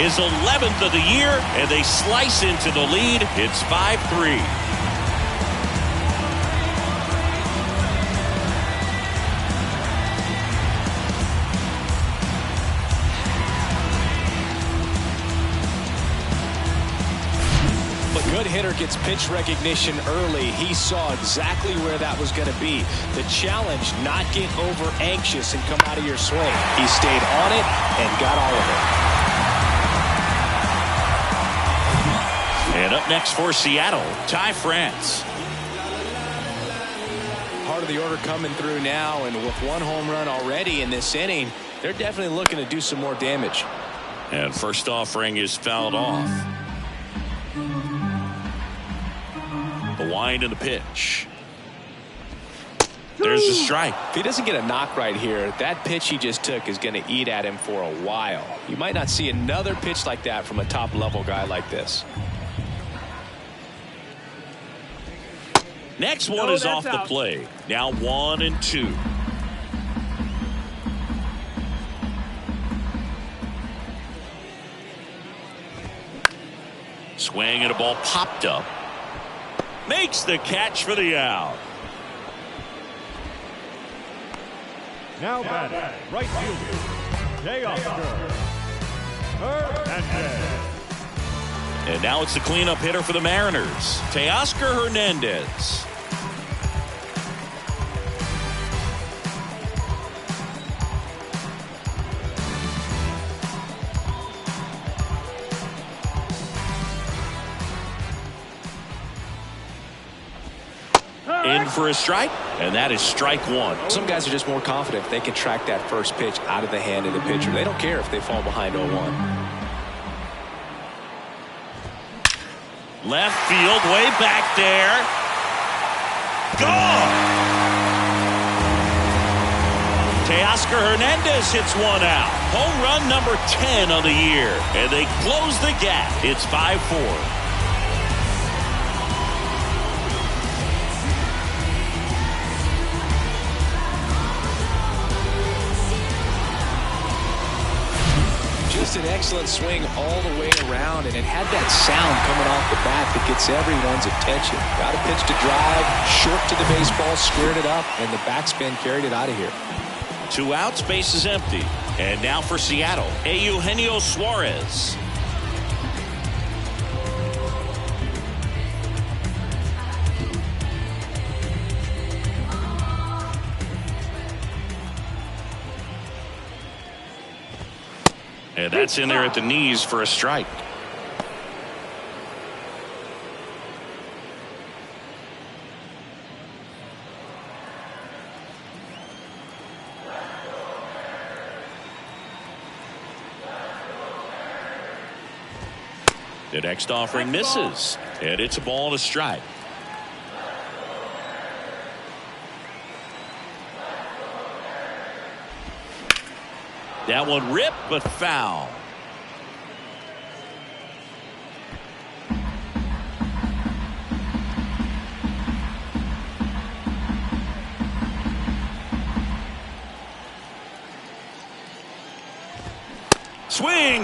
His 11th of the year, and they slice into the lead. It's 5-3. Good hitter gets pitch recognition early. He saw exactly where that was going to be. The challenge, not get over anxious and come out of your swing. He stayed on it and got all of it. And up next for Seattle, Ty France. Part of the order coming through now, and with one home run already in this inning, they're definitely looking to do some more damage. And first offering is fouled off. The wind and the pitch. There's the strike. If he doesn't get a knock right here, that pitch he just took is going to eat at him for a while. You might not see another pitch like that from a top level guy like this. Next one is off the play. Now 1-2. Swing and a ball popped up. Makes the catch for the out. Now batting, right fielder, Teoscar Hernandez. And now it's the cleanup hitter for the Mariners, Teoscar Hernandez. In for a strike, and that is strike one. Some guys are just more confident if they can track that first pitch out of the hand of the pitcher. They don't care if they fall behind 0-1. Left field, way back there. Gone! Teoscar Hernandez hits one out. Home run number 10 on the year. And they close the gap. It's 5-4. Just an excellent swing all the way around, and it had that sound coming off the bat that gets everyone's attention. Got a pitch to drive, short to the baseball, squared it up, and the backspin carried it out of here. 2 outs, base is empty. And now for Seattle, Eugenio Suarez. And that's in there at the knees for a strike. The next offering misses, and it's a ball and a strike. That one ripped, but foul.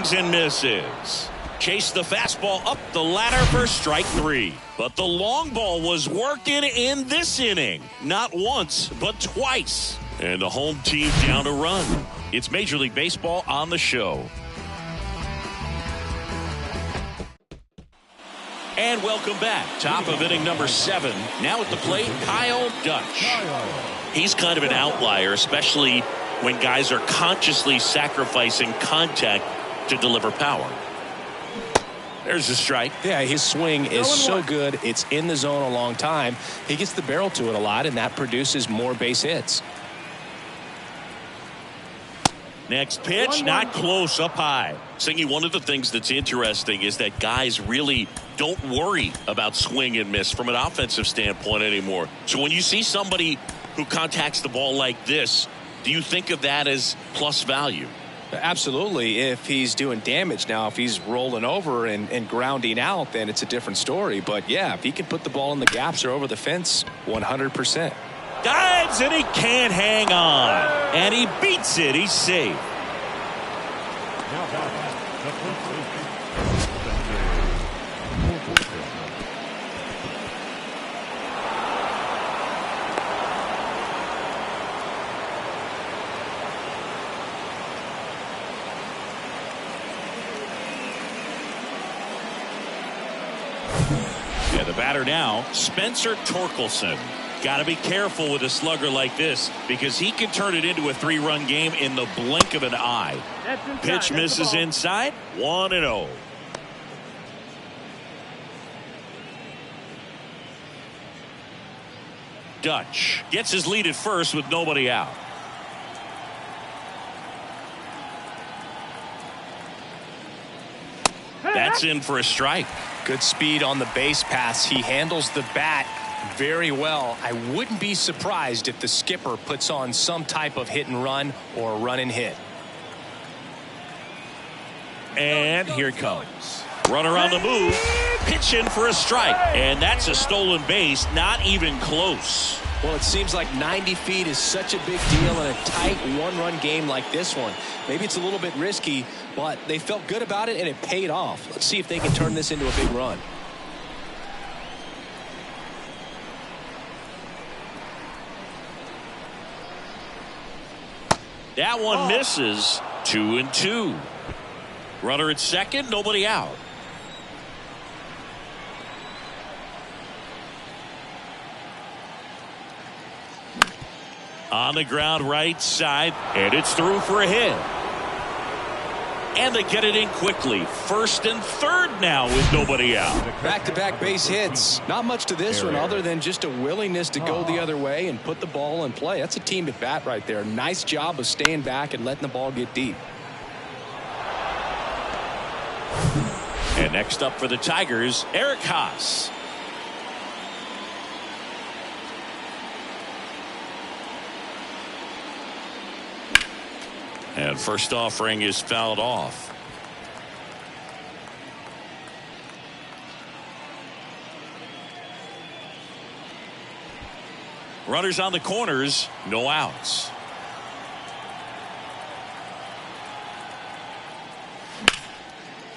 swings and misses. Chased the fastball up the ladder for strike 3. But the long ball was working in this inning. Not once, but twice. And the home team down a run. It's Major League Baseball on the show. And welcome back. Top of inning number 7. Now at the plate, Kyle Dutch. He's kind of an outlier, especially when guys are consciously sacrificing contact to deliver power. There's a strike. Yeah, his swing is so good. It's in the zone a long time. He gets the barrel to it a lot, and that produces more base hits. Next pitch, not close, up high. Singy, one of the things that's interesting is that guys really don't worry about swing and miss from an offensive standpoint anymore. So when you see somebody who contacts the ball like this, do you think of that as plus value? Absolutely. If he's doing damage now, if he's rolling over and grounding out, then it's a different story. But yeah, if he can put the ball in the gaps or over the fence, 100%. Dives and he can't hang on. And he beats it. He's safe. Yeah, the batter now, Spencer Torkelson. Got to be careful with a slugger like this because he can turn it into a 3-run game in the blink of an eye. Pitch misses inside. 1-0. Dutch gets his lead at first with nobody out. That's in for a strike. Good speed on the base pass. He handles the bat very well. I wouldn't be surprised if the skipper puts on some type of hit and run or run and hit. And here it comes. Runner on the move. Pitch in for a strike. And that's a stolen base. Not even close. Well, it seems like 90 feet is such a big deal in a tight one-run game like this one. Maybe it's a little bit risky, but they felt good about it and it paid off. Let's see if they can turn this into a big run. That one misses. 2-2. Runner at second, nobody out. On the ground right side, and it's through for a hit. And they get it in quickly. First and third now with nobody out. Back-to-back base hits. Not much to this one other than just a willingness to go the other way and put the ball in play. That's a team at bat right there. Nice job of staying back and letting the ball get deep. And next up for the Tigers, Eric Haas. And first offering is fouled off. Runners on the corners, no outs.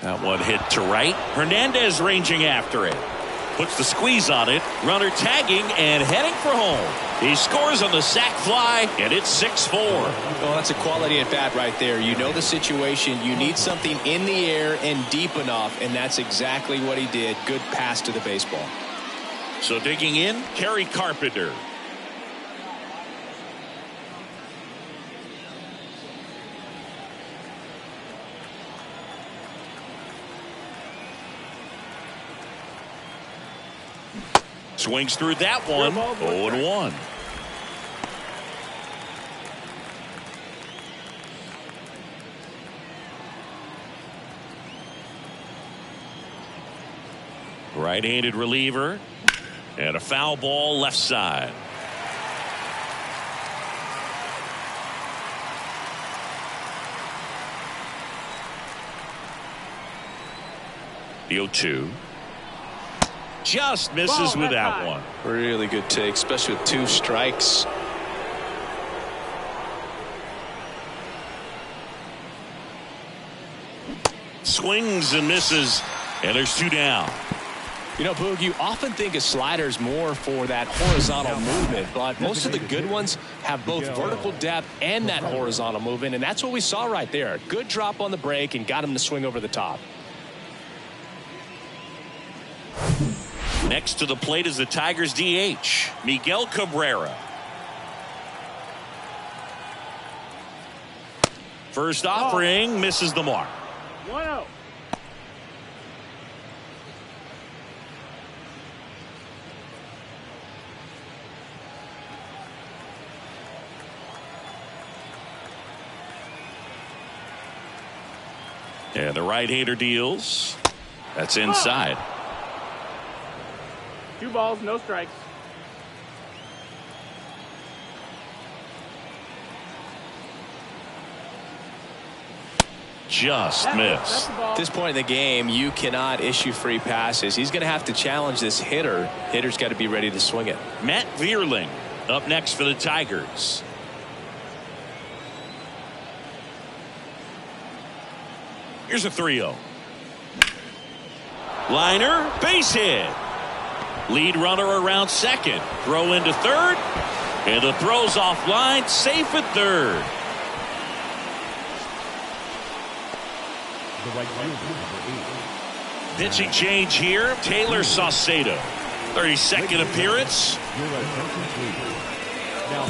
That one hit to right. Hernandez ranging after it. Puts the squeeze on it. Runner tagging and heading for home. He scores on the sac fly, and it's 6-4. Well, that's a quality at bat right there. You know the situation. You need something in the air and deep enough, and that's exactly what he did. Good pass to the baseball. So digging in, Kerry Carpenter. Swings through that one. 0-1. Right-handed reliever. And a foul ball left side. The 0-2. Just misses with that one. Really good take, especially with 2 strikes. Swings and misses, and there's 2 down. You know, Boog, you often think of sliders more for that horizontal movement, but most of the good ones have both vertical depth and that horizontal movement, and that's what we saw right there. Good drop on the break and got him to swing over the top. Next to the plate is the Tigers DH, Miguel Cabrera. First offering misses the mark. 1-0. And the right-hander deals. That's inside. 2 balls, no strikes. Just missed. At this point in the game, you cannot issue free passes. He's going to have to challenge this hitter. Hitter's got to be ready to swing it. Matt Vierling up next for the Tigers. Here's a 3-0. Liner, base hit. Lead runner around second. Throw into third. And the throw's offline. Safe at third. The right fielder, number 8. Pitching change here. Taylor Saucedo. 32nd appearance. Your attention, please. Now,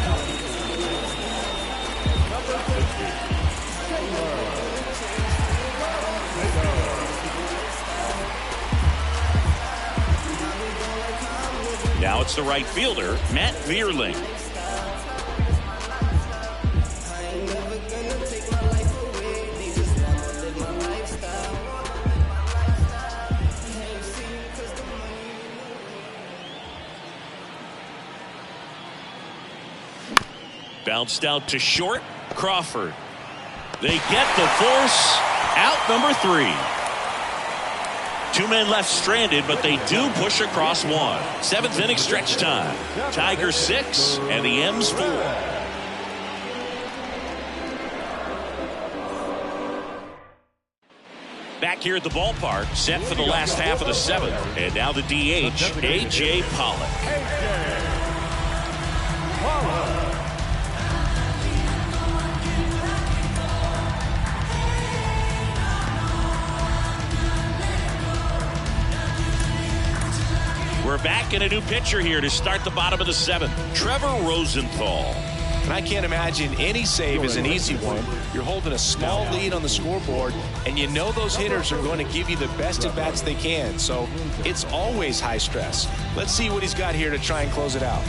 Now it's the right fielder, Matt Vierling. Bounced out to short. Crawford. They get the force. Out number 3. 2 men left stranded, but they do push across 1. 7th inning stretch time. Tigers 6 and the M's 4. Back here at the ballpark, set for the last half of the 7th. And now the DH, A.J. Pollock. We're back in a new pitcher here to start the bottom of the 7th. Trevor Rosenthal. And I can't imagine any save is an easy one. You're holding a small lead on the scoreboard, and you know those hitters are going to give you the best at bats they can. So it's always high stress. Let's see what he's got here to try and close it out.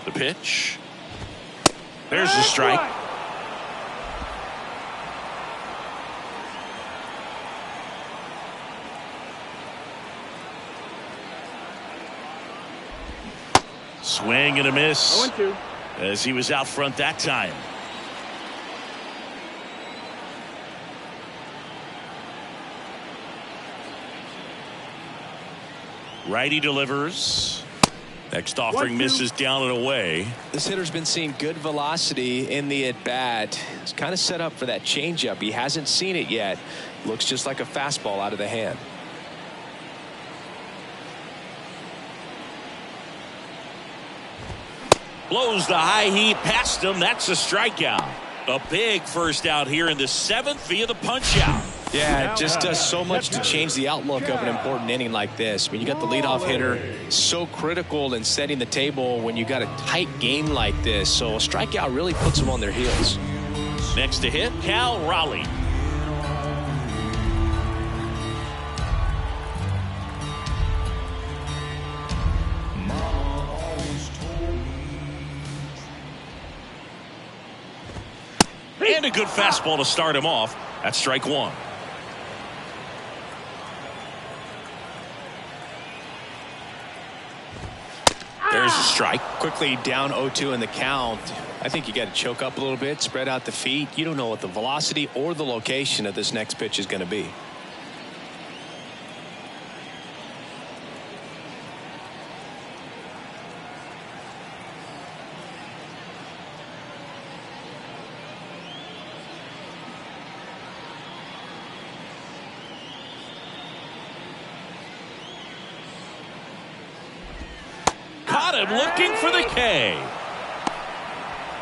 The pitch. There's the strike. Swing and a miss 0-2. as he was out front that time. Righty delivers. Next offering 1-2. misses down and away. This hitter's been seeing good velocity in the at-bat. It's kind of set up for that changeup. He hasn't seen it yet. Looks just like a fastball out of the hand. Blows the high heat past him. That's a strikeout. A big first out here in the 7th via the punch out. Yeah, it just does so much to change the outlook of an important inning like this. I mean, you got the leadoff hitter, so critical in setting the table when you got a tight game like this. So a strikeout really puts them on their heels. Next to hit, Cal Raleigh. And a good fastball to start him off. That's strike 1. There's a strike. Quickly down 0-2 in the count. I think you got to choke up a little bit, spread out the feet. You don't know what the velocity or the location of this next pitch is going to be. got him looking for the K.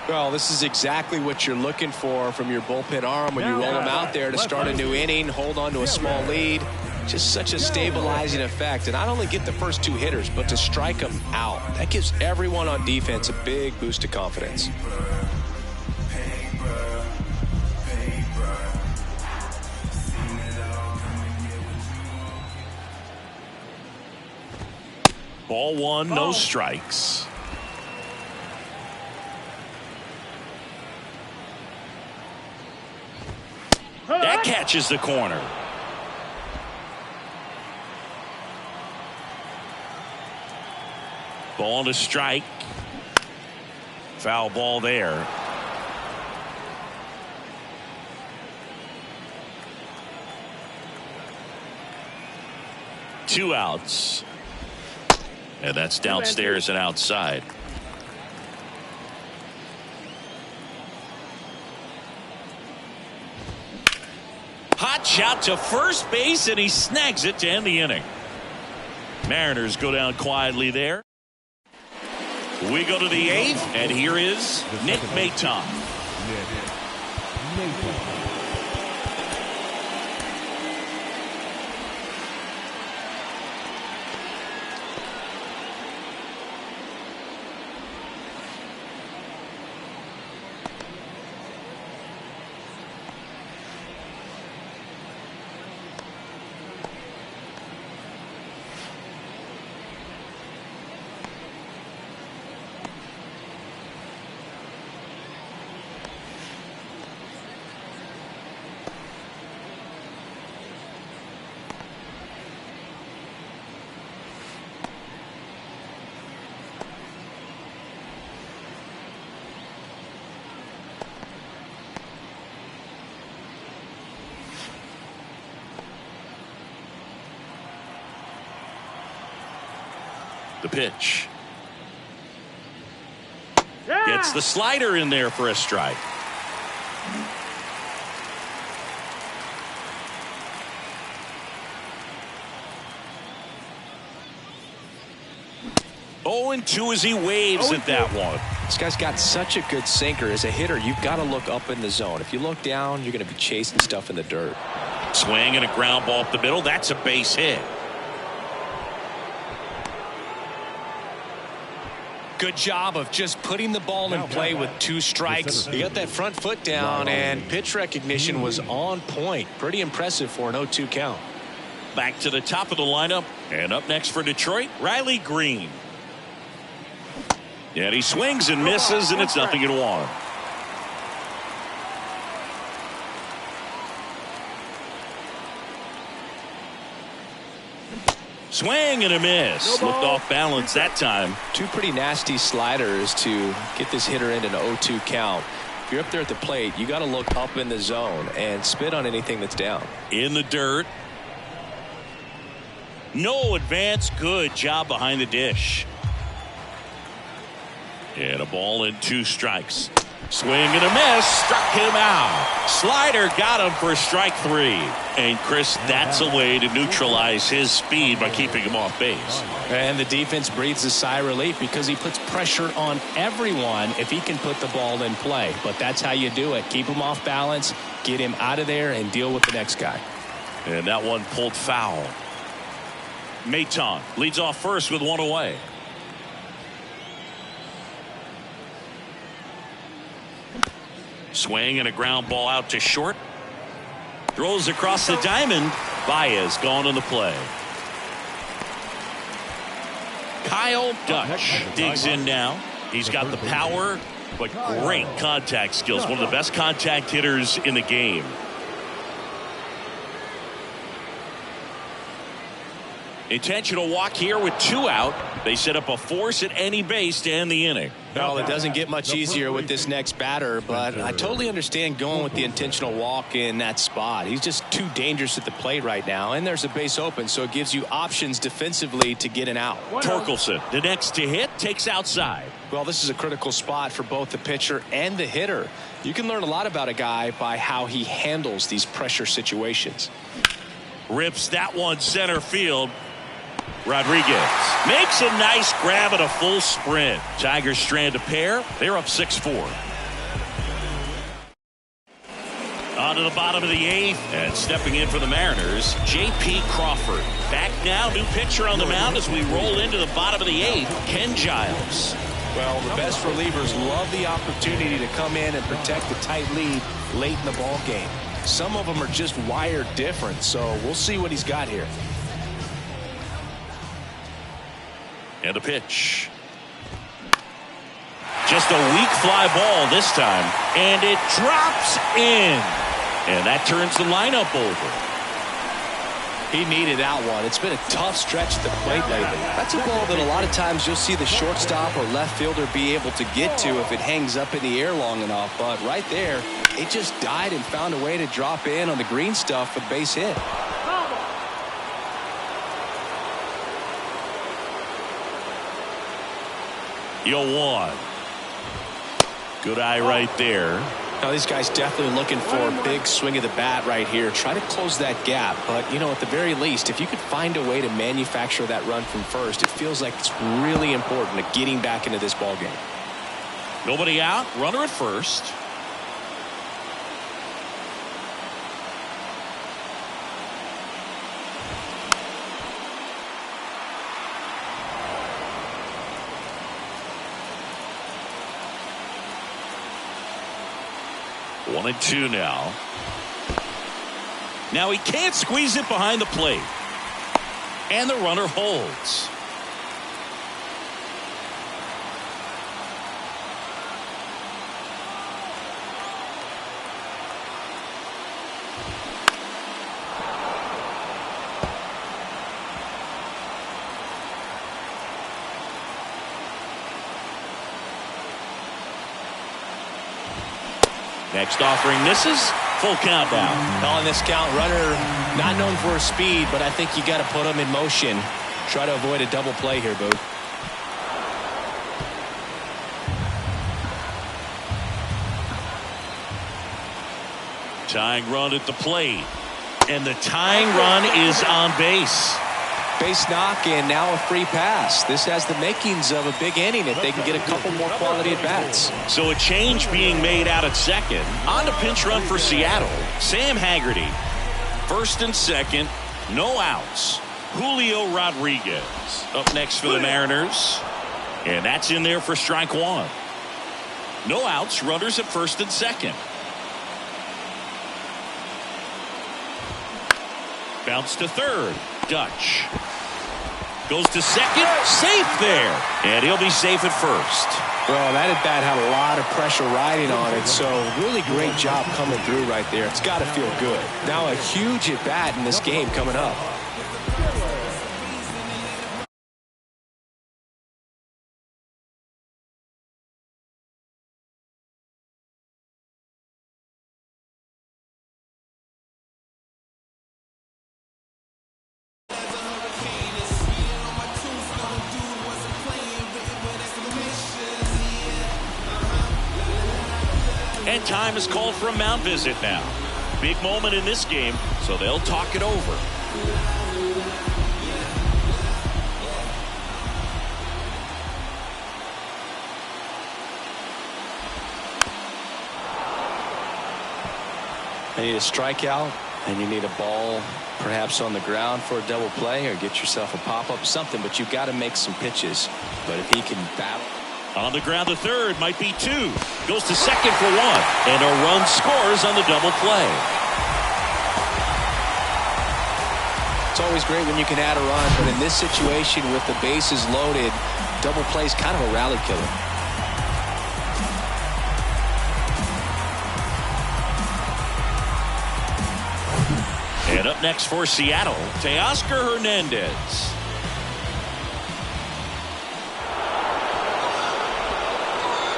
Well, this is exactly what you're looking for from your bullpen arm when you roll them out there to start a new inning, hold on to a small lead. Just such a stabilizing effect. And not only get the first 2 hitters, but to strike them out. That gives everyone on defense a big boost of confidence. Ball 1, no strikes. That catches the corner. Ball to strike. Foul ball there. Two outs. And that's downstairs and outside. Hot shot to first base, and he snags it to end the inning. Mariners go down quietly there. We go to the 8th, and here is Nick Maton. The pitch. Gets the slider in there for a strike. Oh, and 2 as he waves at that one. This guy's got such a good sinker. As a hitter, you've got to look up in the zone. If you look down, you're going to be chasing stuff in the dirt. Swing and a ground ball up the middle. That's a base hit. Good job of just putting the ball in play with 2 strikes. He got that front foot down, and pitch recognition was on point. Pretty impressive for an 0-2 count. Back to the top of the lineup, and up next for Detroit, Riley Green. And he swings and misses, and it's 0-1. Swing and a miss. Looked off balance that time. 2 pretty nasty sliders to get this hitter into an 0-2 count. If you're up there at the plate, you got to look up in the zone and spit on anything that's down. In the dirt. No advance. Good job behind the dish. And a ball and 2 strikes. Swing and a miss. Struck him out. Slider got him for strike 3. And Chris, that's a way to neutralize his speed by keeping him off base. And the defense breathes a sigh of relief because he puts pressure on everyone if he can put the ball in play. But that's how you do it. Keep him off balance, get him out of there, and deal with the next guy. And that one pulled foul. Maton leads off first with 1 away. Swing and a ground ball out to short. Throws across the diamond. Baez gone on the play. Kyle Dutch digs in now. He's got the power, but great contact skills. One of the best contact hitters in the game. Intentional walk here with 2 out. They set up a force at any base to end the inning. Well, it doesn't get much easier with this next batter, but I totally understand going with the intentional walk in that spot. He's just too dangerous at the plate right now, and there's a base open, so it gives you options defensively to get an out. Torkelson, the next to hit, takes outside. Well, this is a critical spot for both the pitcher and the hitter. You can learn a lot about a guy by how he handles these pressure situations. Rips that one center field. Rodriguez makes a nice grab at a full sprint. Tigers strand a pair. They're up 6-4. On to the bottom of the 8th, and stepping in for the Mariners, J.P. Crawford. Back now, new pitcher on the mound as we roll into the bottom of the 8th, Ken Giles. Well, the best relievers love the opportunity to come in and protect a tight lead late in the ball game. Some of them are just wired different, so we'll see what he's got here. And a pitch. Just a weak fly ball this time, and it drops in. And that turns the lineup over. He needed that one. It's been a tough stretch at the plate lately. That's a ball that a lot of times you'll see the shortstop or left fielder be able to get to if it hangs up in the air long enough. But right there, it just died and found a way to drop in on the green stuff for the base hit. Yo, one. Good eye right there. Now these guys definitely looking for a big swing of the bat right here. Try to close that gap. But, you know, at the very least, if you could find a way to manufacture that run from first, it feels like it's really important to getting back into this ball game. Nobody out. Runner at first. One and two now. Now he can't squeeze it behind the plate. And the runner holds. Next offering misses. Full count now. On this count, runner not known for his speed, but I think you got to put him in motion. Try to avoid a double play here, Boo. Tying run at the plate. And the tying run is on base. Base knock and now a free pass. This has the makings of a big inning if they can get a couple more quality at bats. So a change being made out at second. On to pinch run for Seattle. Sam Haggerty. First and second. No outs. Julio Rodriguez up next for the Mariners. And that's in there for strike one. No outs. Runners at first and second. Bounce to third. Dutch. Goes to second. Safe there. And he'll be safe at first. Well, that at bat had a lot of pressure riding on it, so really great job coming through right there. It's got to feel good. Now a huge at bat in this game coming up. And time is called for a mound visit now. Big moment in this game, so they'll talk it over. You need a strikeout, and you need a ball perhaps on the ground for a double play, or get yourself a pop-up, something, but you've got to make some pitches. But if he can battle. On the ground to third, might be two. Goes to second for one. And a run scores on the double play. It's always great when you can add a run, but in this situation with the bases loaded, double play is kind of a rally killer. And up next for Seattle, Teoscar Hernandez.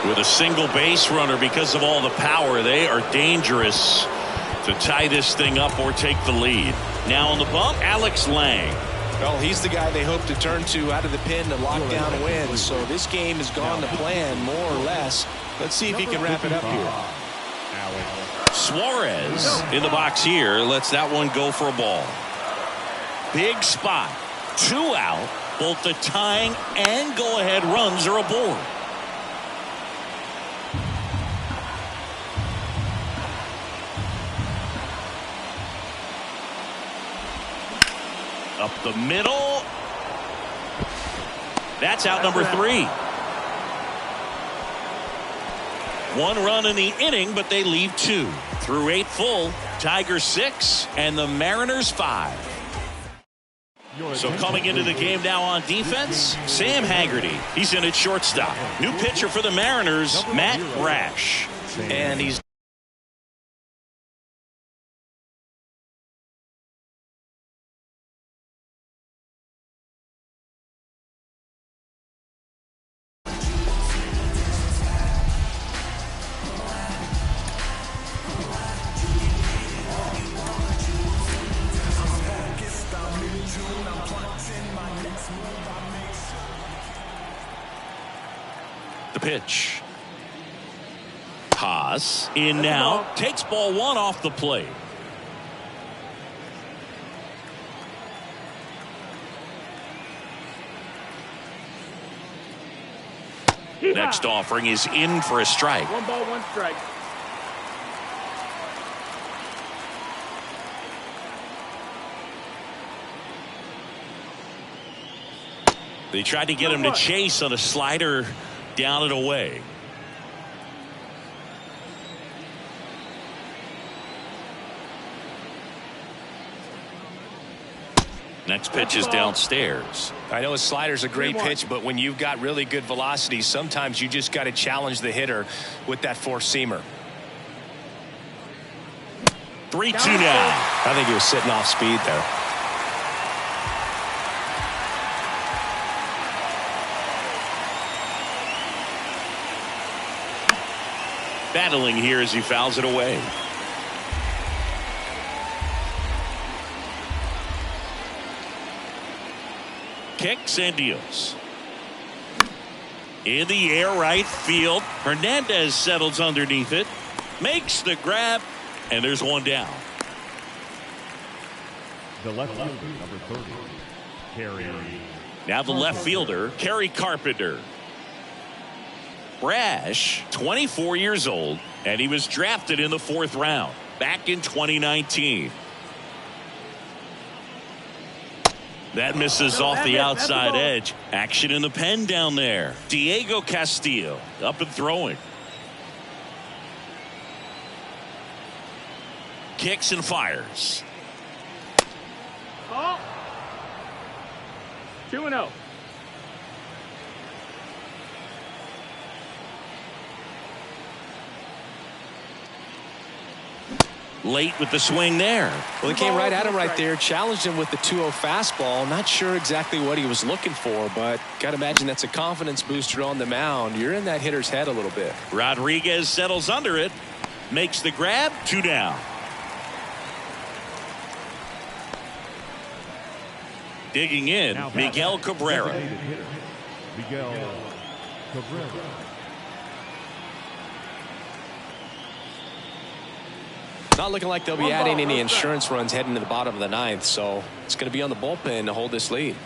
With a single base runner, because of all the power, they are dangerous to tie this thing up or take the lead. Now on the bump, Alex Lang. Well, he's the guy they hope to turn to out of the pen to lock down wins. So this game has gone to plan, more or less. Let's see if he can wrap it up here. Suarez in the box here lets that one go for a ball. Big spot. 2 out. Both the tying and go-ahead runs are aboard. Up the middle. That's out number 3. 1 run in the inning, but they leave 2. Through 8 full, Tigers 6 and the Mariners 5. So coming into the game now on defense, Sam Haggerty. He's in at shortstop. New pitcher for the Mariners, Matt Brash. And he's the pitch. Haas in now. Takes ball 1 off the plate. Next offering is in for a strike. 1 ball, 1 strike. They tried to get him to chase on a slider down and away. Next pitch is downstairs. I know a slider's a great pitch, but when you've got really good velocity, sometimes you just got to challenge the hitter with that four-seamer. 3-2 now. I think he was sitting off speed there. Battling here as he fouls it away. Kicks and deals. In the air, right field. Hernandez settles underneath it. Makes the grab. And there's 1 down. The left fielder, number 30, Kerry. Now the left fielder, Kerry Carpenter. Brash, 24 years old, and he was drafted in the 4th round back in 2019. That misses off the outside edge. Action in the pen down there. Diego Castillo up and throwing. Kicks and fires. Oh. 2-0. Late with the swing there. Well, he came right at him right there, challenged him with the 2-0 fastball. Not sure exactly what he was looking for, but got to imagine that's a confidence booster on the mound. You're in that hitter's head a little bit. Rodriguez settles under it, makes the grab, 2 down. Digging in, Miguel Cabrera. Miguel Cabrera. Not looking like they'll be adding any insurance runs heading to the bottom of the 9th, so it's going to be on the bullpen to hold this lead.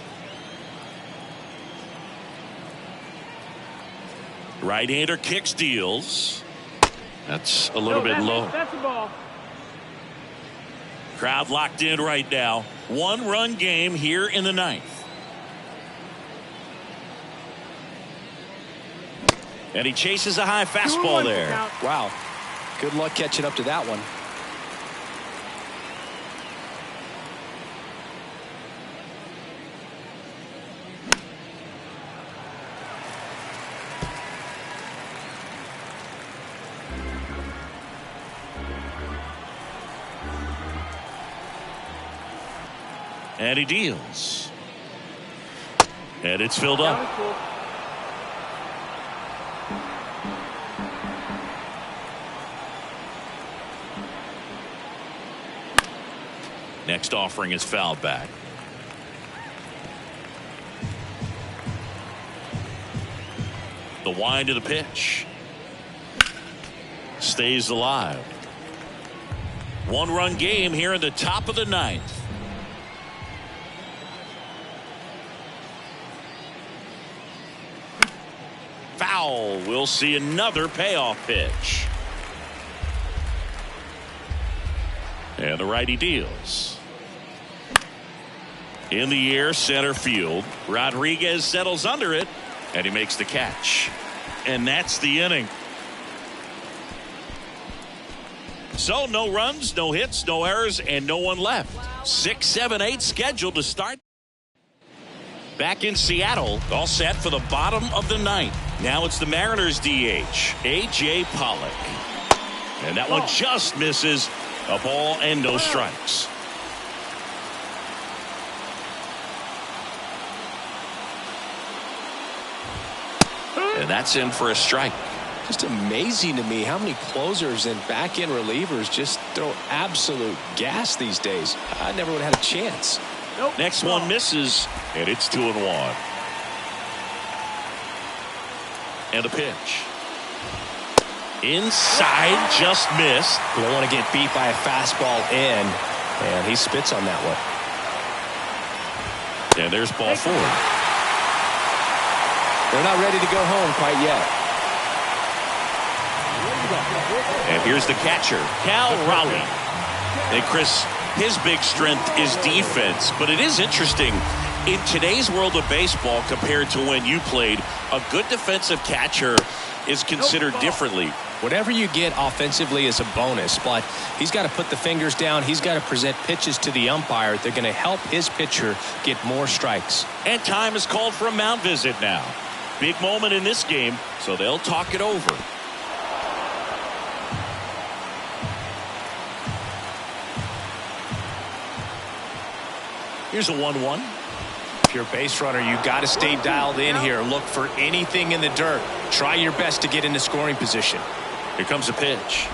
Right-hander kicks, deals. That's a little bit low. That's a ball. Crowd locked in right now. 1-run game here in the 9th. And he chases a high fastball there. Wow. Good luck catching up to that one. And he deals. And it's filled up. Next offering is fouled back. The wind of the pitch. Stays alive. 1-run game here in the top of the 9th. foul. We'll see another payoff pitch. And the righty deals. In the air, center field. Rodriguez settles under it, and he makes the catch. And that's the inning. So no runs, no hits, no errors, and no one left. 6, 7, 8 scheduled to start. Back in Seattle, all set for the bottom of the ninth. Now it's the Mariners DH, A.J. Pollock. And that one just misses. A ball and no strikes. And that's in for a strike. Just amazing to me how many closers and back-end relievers just throw absolute gas these days. I never would have had a chance. Nope. Next one misses, and it's 2-1. And a pitch. Inside, just missed. You don't want to get beat by a fastball in, and he spits on that one. And there's ball 4. They're not ready to go home quite yet. And here's the catcher, Cal Raleigh. And Chris, his big strength is defense, but it is interesting. In today's world of baseball compared to when you played, a good defensive catcher is considered differently. Whatever you get offensively is a bonus, but he's got to put the fingers down. He's got to present pitches to the umpire. They're going to help his pitcher get more strikes. And time is called for a mound visit now. Big moment in this game, so they'll talk it over. Here's a 1-1. If you're a base runner, you got to stay dialed in here. Look for anything in the dirt. Try your best to get into scoring position. Here comes a pitch.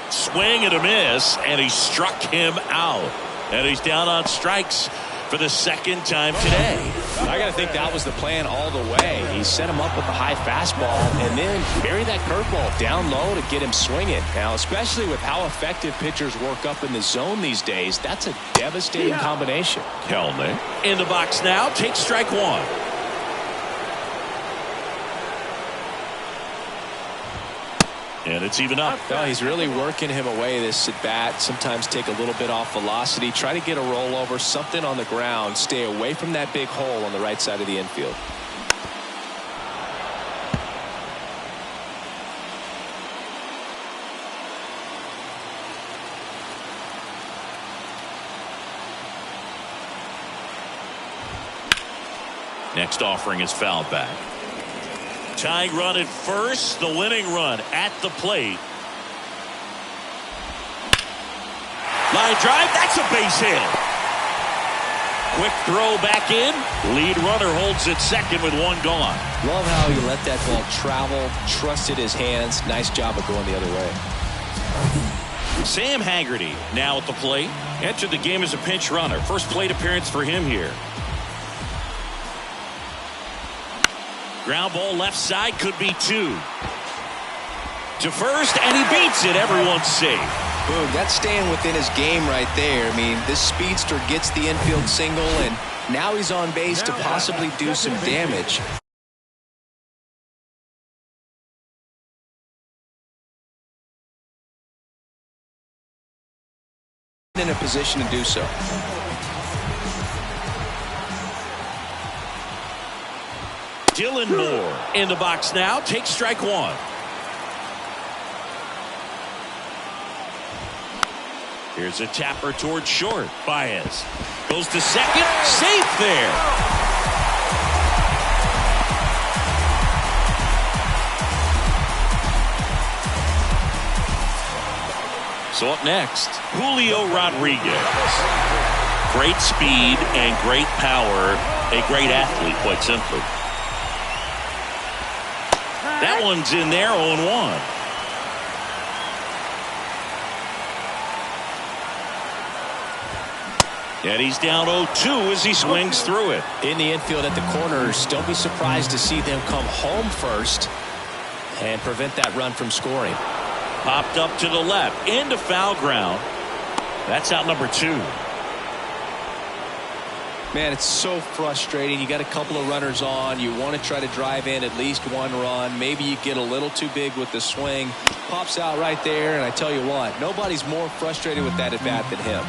Swing and a miss, and he struck him out. And he's down on strikes for the second time today. I got to think that was the plan all the way. He set him up with a high fastball and then bury that curveball down low to get him swinging. Now, especially with how effective pitchers work up in the zone these days, that's a devastating combination. Kelenic in the box now. Takes strike 1. And it's even up. No, he's really working him away this at bat. Sometimes take a little bit off velocity. Try to get a rollover, something on the ground. Stay away from that big hole on the right side of the infield. Next offering is fouled back. Tying run at first, the winning run at the plate. Line drive, that's a base hit. Quick throw back in. Lead runner holds at second with 1 gone. Love how he let that ball travel, trusted his hands. Nice job of going the other way. Sam Haggerty now at the plate. Entered the game as a pinch runner. First plate appearance for him here. Ground ball left side, could be 2. To first, and he beats it. Everyone's safe. Boom, that's staying within his game right there. I mean, this speedster gets the infield single, and now he's on base to possibly do some damage. In a position to do so. Dylan Moore in the box now. Takes strike 1. Here's a tapper towards short. Baez goes to second. Safe there. So up next, Julio Rodriguez. Great speed and great power. A great athlete, quite simply. That one's in there, 0-1. And he's down 0-2 as he swings through it. In the infield at the corners, don't be surprised to see them come home first and prevent that run from scoring. Popped up to the left, into foul ground. That's out number 2. Man, it's so frustrating. You got a couple of runners on. You want to try to drive in at least one run. Maybe you get a little too big with the swing. Pops out right there, and I tell you what, nobody's more frustrated with that at bat than him.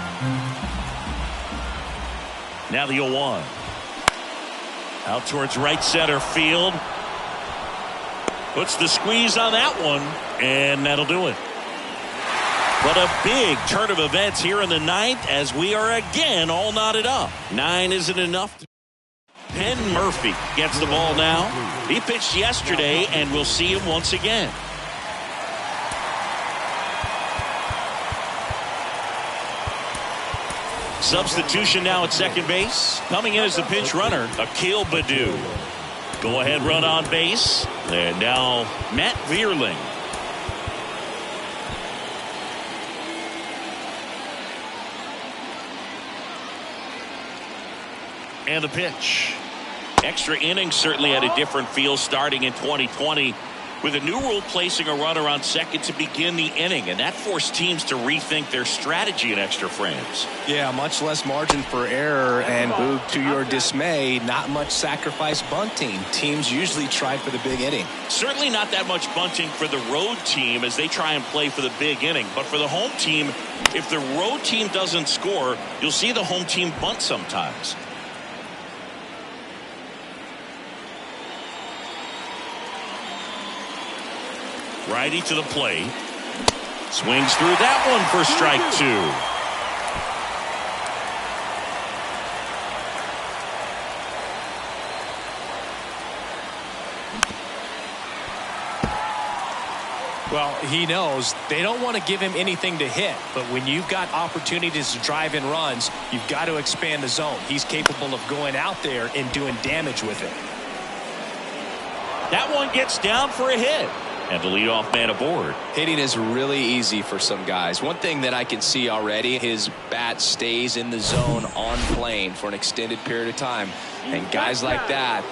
Now the 0-1. Out towards right center field. Puts the squeeze on that one, and that'll do it. But a big turn of events here in the ninth as we are again all knotted up. 9 isn't enough. Penn Murphy gets the ball now. He pitched yesterday, and we'll see him once again. Substitution now at second base. Coming in as the pinch runner, Akil Baddoo. Go ahead run on base. And now Matt Vierling. And the pitch. Extra innings certainly had a different feel starting in 2020 with a new rule placing a runner on second to begin the inning, and that forced teams to rethink their strategy in extra frames. Yeah, much less margin for error, and Boog, to your dismay, not much sacrifice bunting. Teams usually try for the big inning. Certainly not that much bunting for the road team as they try and play for the big inning, but for the home team, if the road team doesn't score, you'll see the home team bunt sometimes. Righty to the plate. Swings through that one for strike 2. Well, he knows they don't want to give him anything to hit, but when you've got opportunities to drive in runs, you've got to expand the zone. He's capable of going out there and doing damage with it. That one gets down for a hit. And the leadoff man aboard. Hitting is really easy for some guys. One thing that I can see already, his bat stays in the zone on plane for an extended period of time. And guys like that,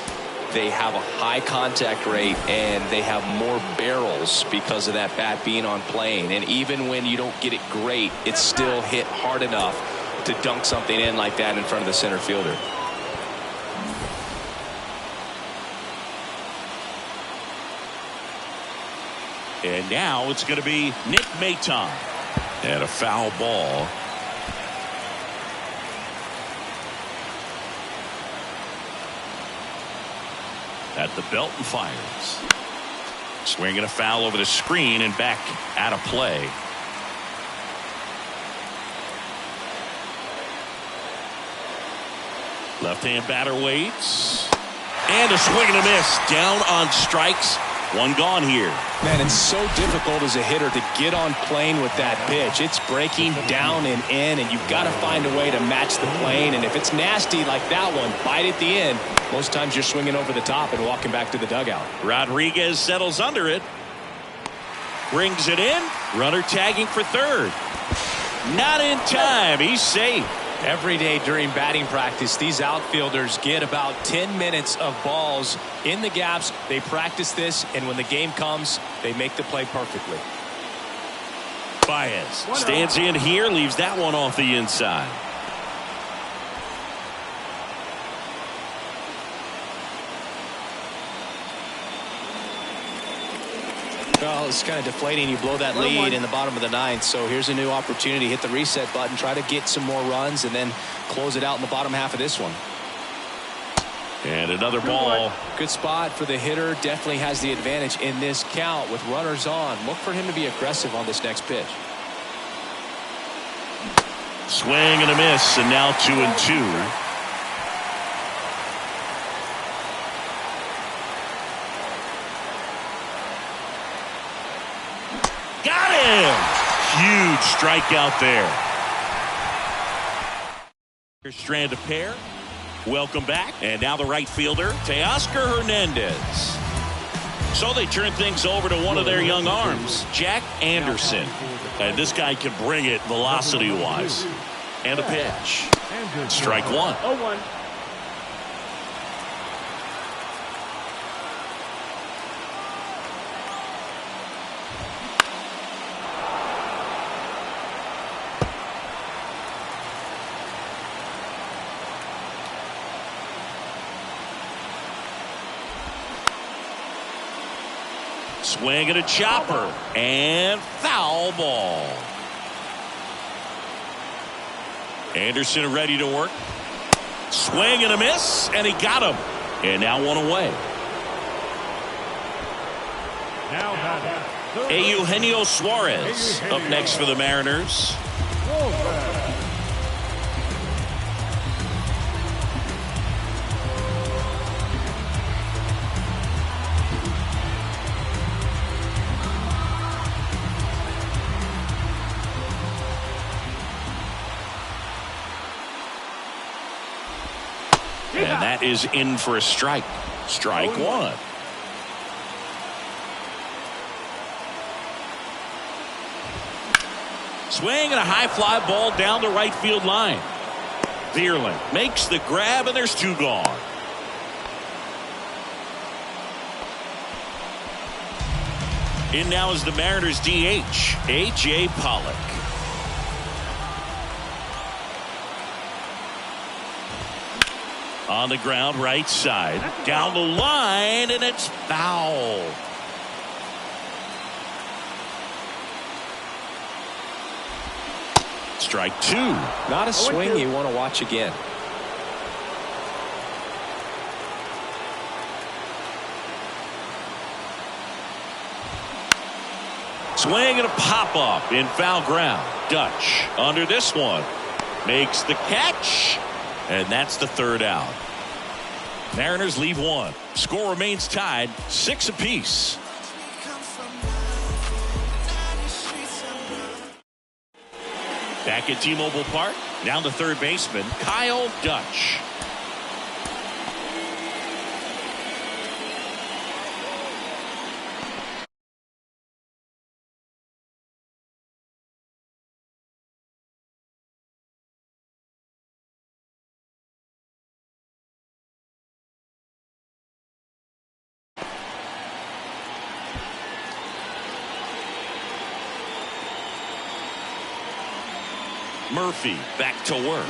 they have a high contact rate and they have more barrels because of that bat being on plane. And even when you don't get it great, it's still hit hard enough to dunk something in like that in front of the center fielder. And now it's going to be Nick Maton. And a foul ball. At the belt and fires. Swinging a foul over the screen and back out of play. Left-hand batter waits. And a swing and a miss. Down on strikes. One gone here. Man, it's so difficult as a hitter to get on plane with that pitch. It's breaking down and in, and you've got to find a way to match the plane. And if it's nasty like that one, bite at the end, most times you're swinging over the top and walking back to the dugout. Rodriguez settles under it. Brings it in. Runner tagging for third. Not in time. He's safe. Every day during batting practice, these outfielders get about 10 minutes of balls in the gaps. They practice this, and when the game comes, they make the play perfectly. Baez stands in here, leaves that one off the inside. Well, it's kind of deflating. You blow that lead in the bottom of the ninth. So here's a new opportunity. Hit the reset button. Try to get some more runs and then close it out in the bottom half of this one. And another ball. Good spot for the hitter. Definitely has the advantage in this count with runners on. Look for him to be aggressive on this next pitch. Swing and a miss, and now 2-2. Got him! Huge strikeout there. Strand a pair. Welcome back. And now the right fielder, Teoscar Hernandez. So they turn things over to one of their young arms, Jack Anderson. And this guy can bring it velocity-wise. And a pitch. Strike 1. 0-1. Swing and a chopper. And foul ball. Anderson ready to work. Swing and a miss. And he got him. And now one away. Eugenio Suarez up next for the Mariners. And that is in for a strike. Strike one. Swing and a high fly ball down the right field line. Vierling makes the grab, and there's two gone. In now is the Mariners DH, A.J. Pollock. On the ground, right side. Down the line, and it's foul. Strike two. Not a swing you want to watch again. Swing and a pop-up in foul ground. Dutch under this one. Makes the catch. And that's the third out. Mariners leave one. Score remains tied, 6 apiece. Back at T-Mobile Park, down to third baseman, Kyle Dutch. Murphy back to work.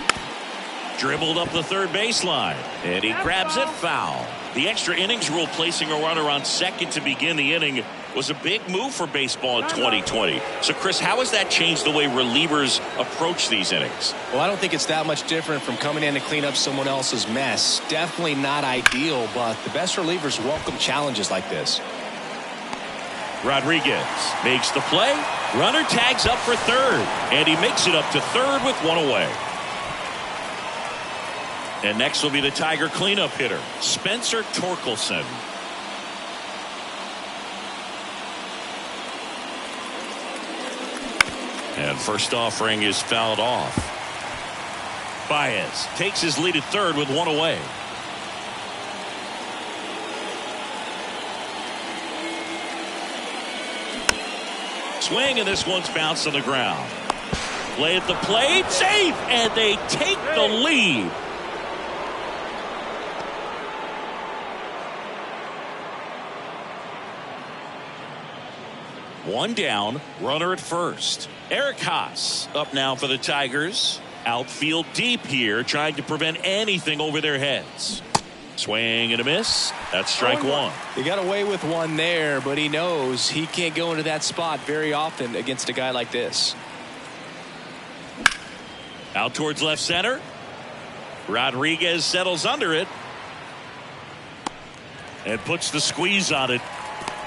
Dribbled up the third baseline, and he grabs it foul. The extra innings rule placing a runner on second to begin the inning was a big move for baseball in 2020. So, Chris, how has that changed the way relievers approach these innings? Well, I don't think it's that much different from coming in to clean up someone else's mess. Definitely not ideal, but the best relievers welcome challenges like this. Rodriguez makes the play. Runner tags up for third, and he makes it up to third with one away. And next will be the Tiger cleanup hitter, Spencer Torkelson. And first offering is fouled off. Baez takes his lead at third with one away. Swing, and this one's bounced on the ground. Play at the plate, safe, and they take the lead. One down, runner at first. Eric Haas up now for the Tigers. Outfield deep here, trying to prevent anything over their heads. Swing and a miss. That's strike one. He got away with one there, but he knows he can't go into that spot very often against a guy like this. Out towards left center. Rodriguez settles under it and puts the squeeze on it.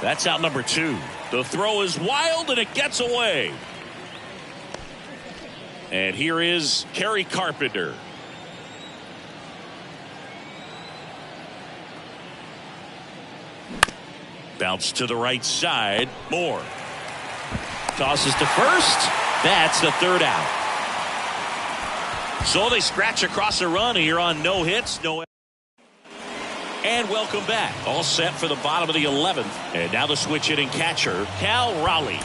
That's out number two. The throw is wild, and it gets away. And here is Kerry Carpenter. Bounce to the right side. Moore tosses to first. That's the third out. So they scratch across a run here on no hits, no. And welcome back. All set for the bottom of the 11th. And now the switch hitting catcher, Cal Raleigh.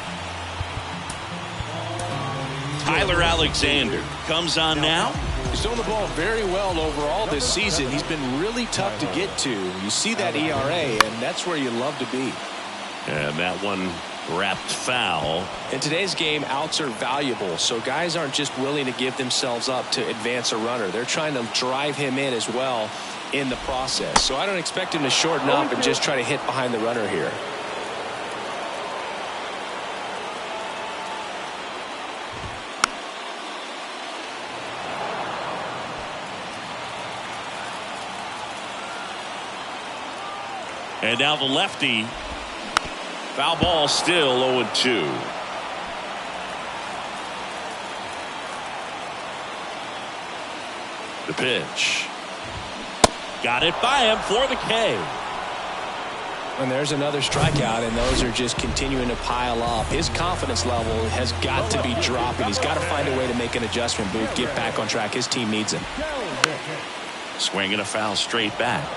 Tyler Alexander comes on now. He's thrown the ball very well overall this season. He's been really tough to get to. You see that ERA, and that's where you love to be. And that one wrapped foul. In today's game, outs are valuable, so guys aren't just willing to give themselves up to advance a runner. They're trying to drive him in as well in the process. So I don't expect him to shorten up and just try to hit behind the runner here. And now the lefty. Foul ball, still 0-2. The pitch. Got it by him for the K. And there's another strikeout, and those are just continuing to pile up. His confidence level has got to be dropping. He's got to find a way to make an adjustment, Booth, get back on track. His team needs him. Swinging a foul straight back.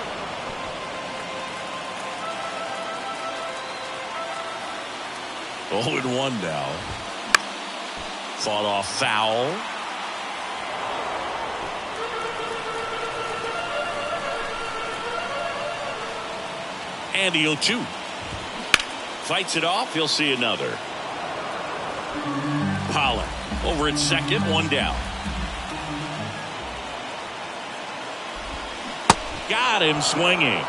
Oh, and 1 now. Fought off foul. And the 0-2. Fights it off. He'll see another. Pollock over at second, 1 down. Got him swinging.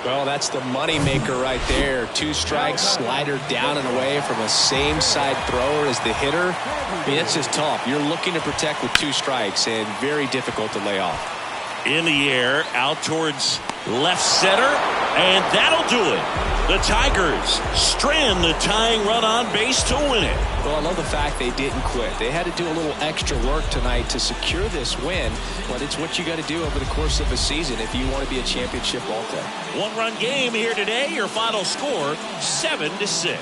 Well, that's the moneymaker right there. 2 strikes, slider down and away from a same side thrower as the hitter. I mean, it's just tough. You're looking to protect with 2 strikes and very difficult to lay off. In the air, out towards left center, and that'll do it. The Tigers strand the tying run on base to win it. Well, I love the fact they didn't quit. They had to do a little extra work tonight to secure this win, but it's what you got to do over the course of a season if you want to be a championship ball club. 1-run game here today. Your final score, 7-6.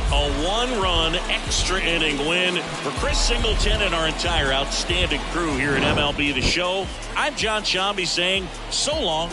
A 1-run extra inning win for Chris Singleton and our entire outstanding crew here at MLB The Show. I'm John Shambi saying so long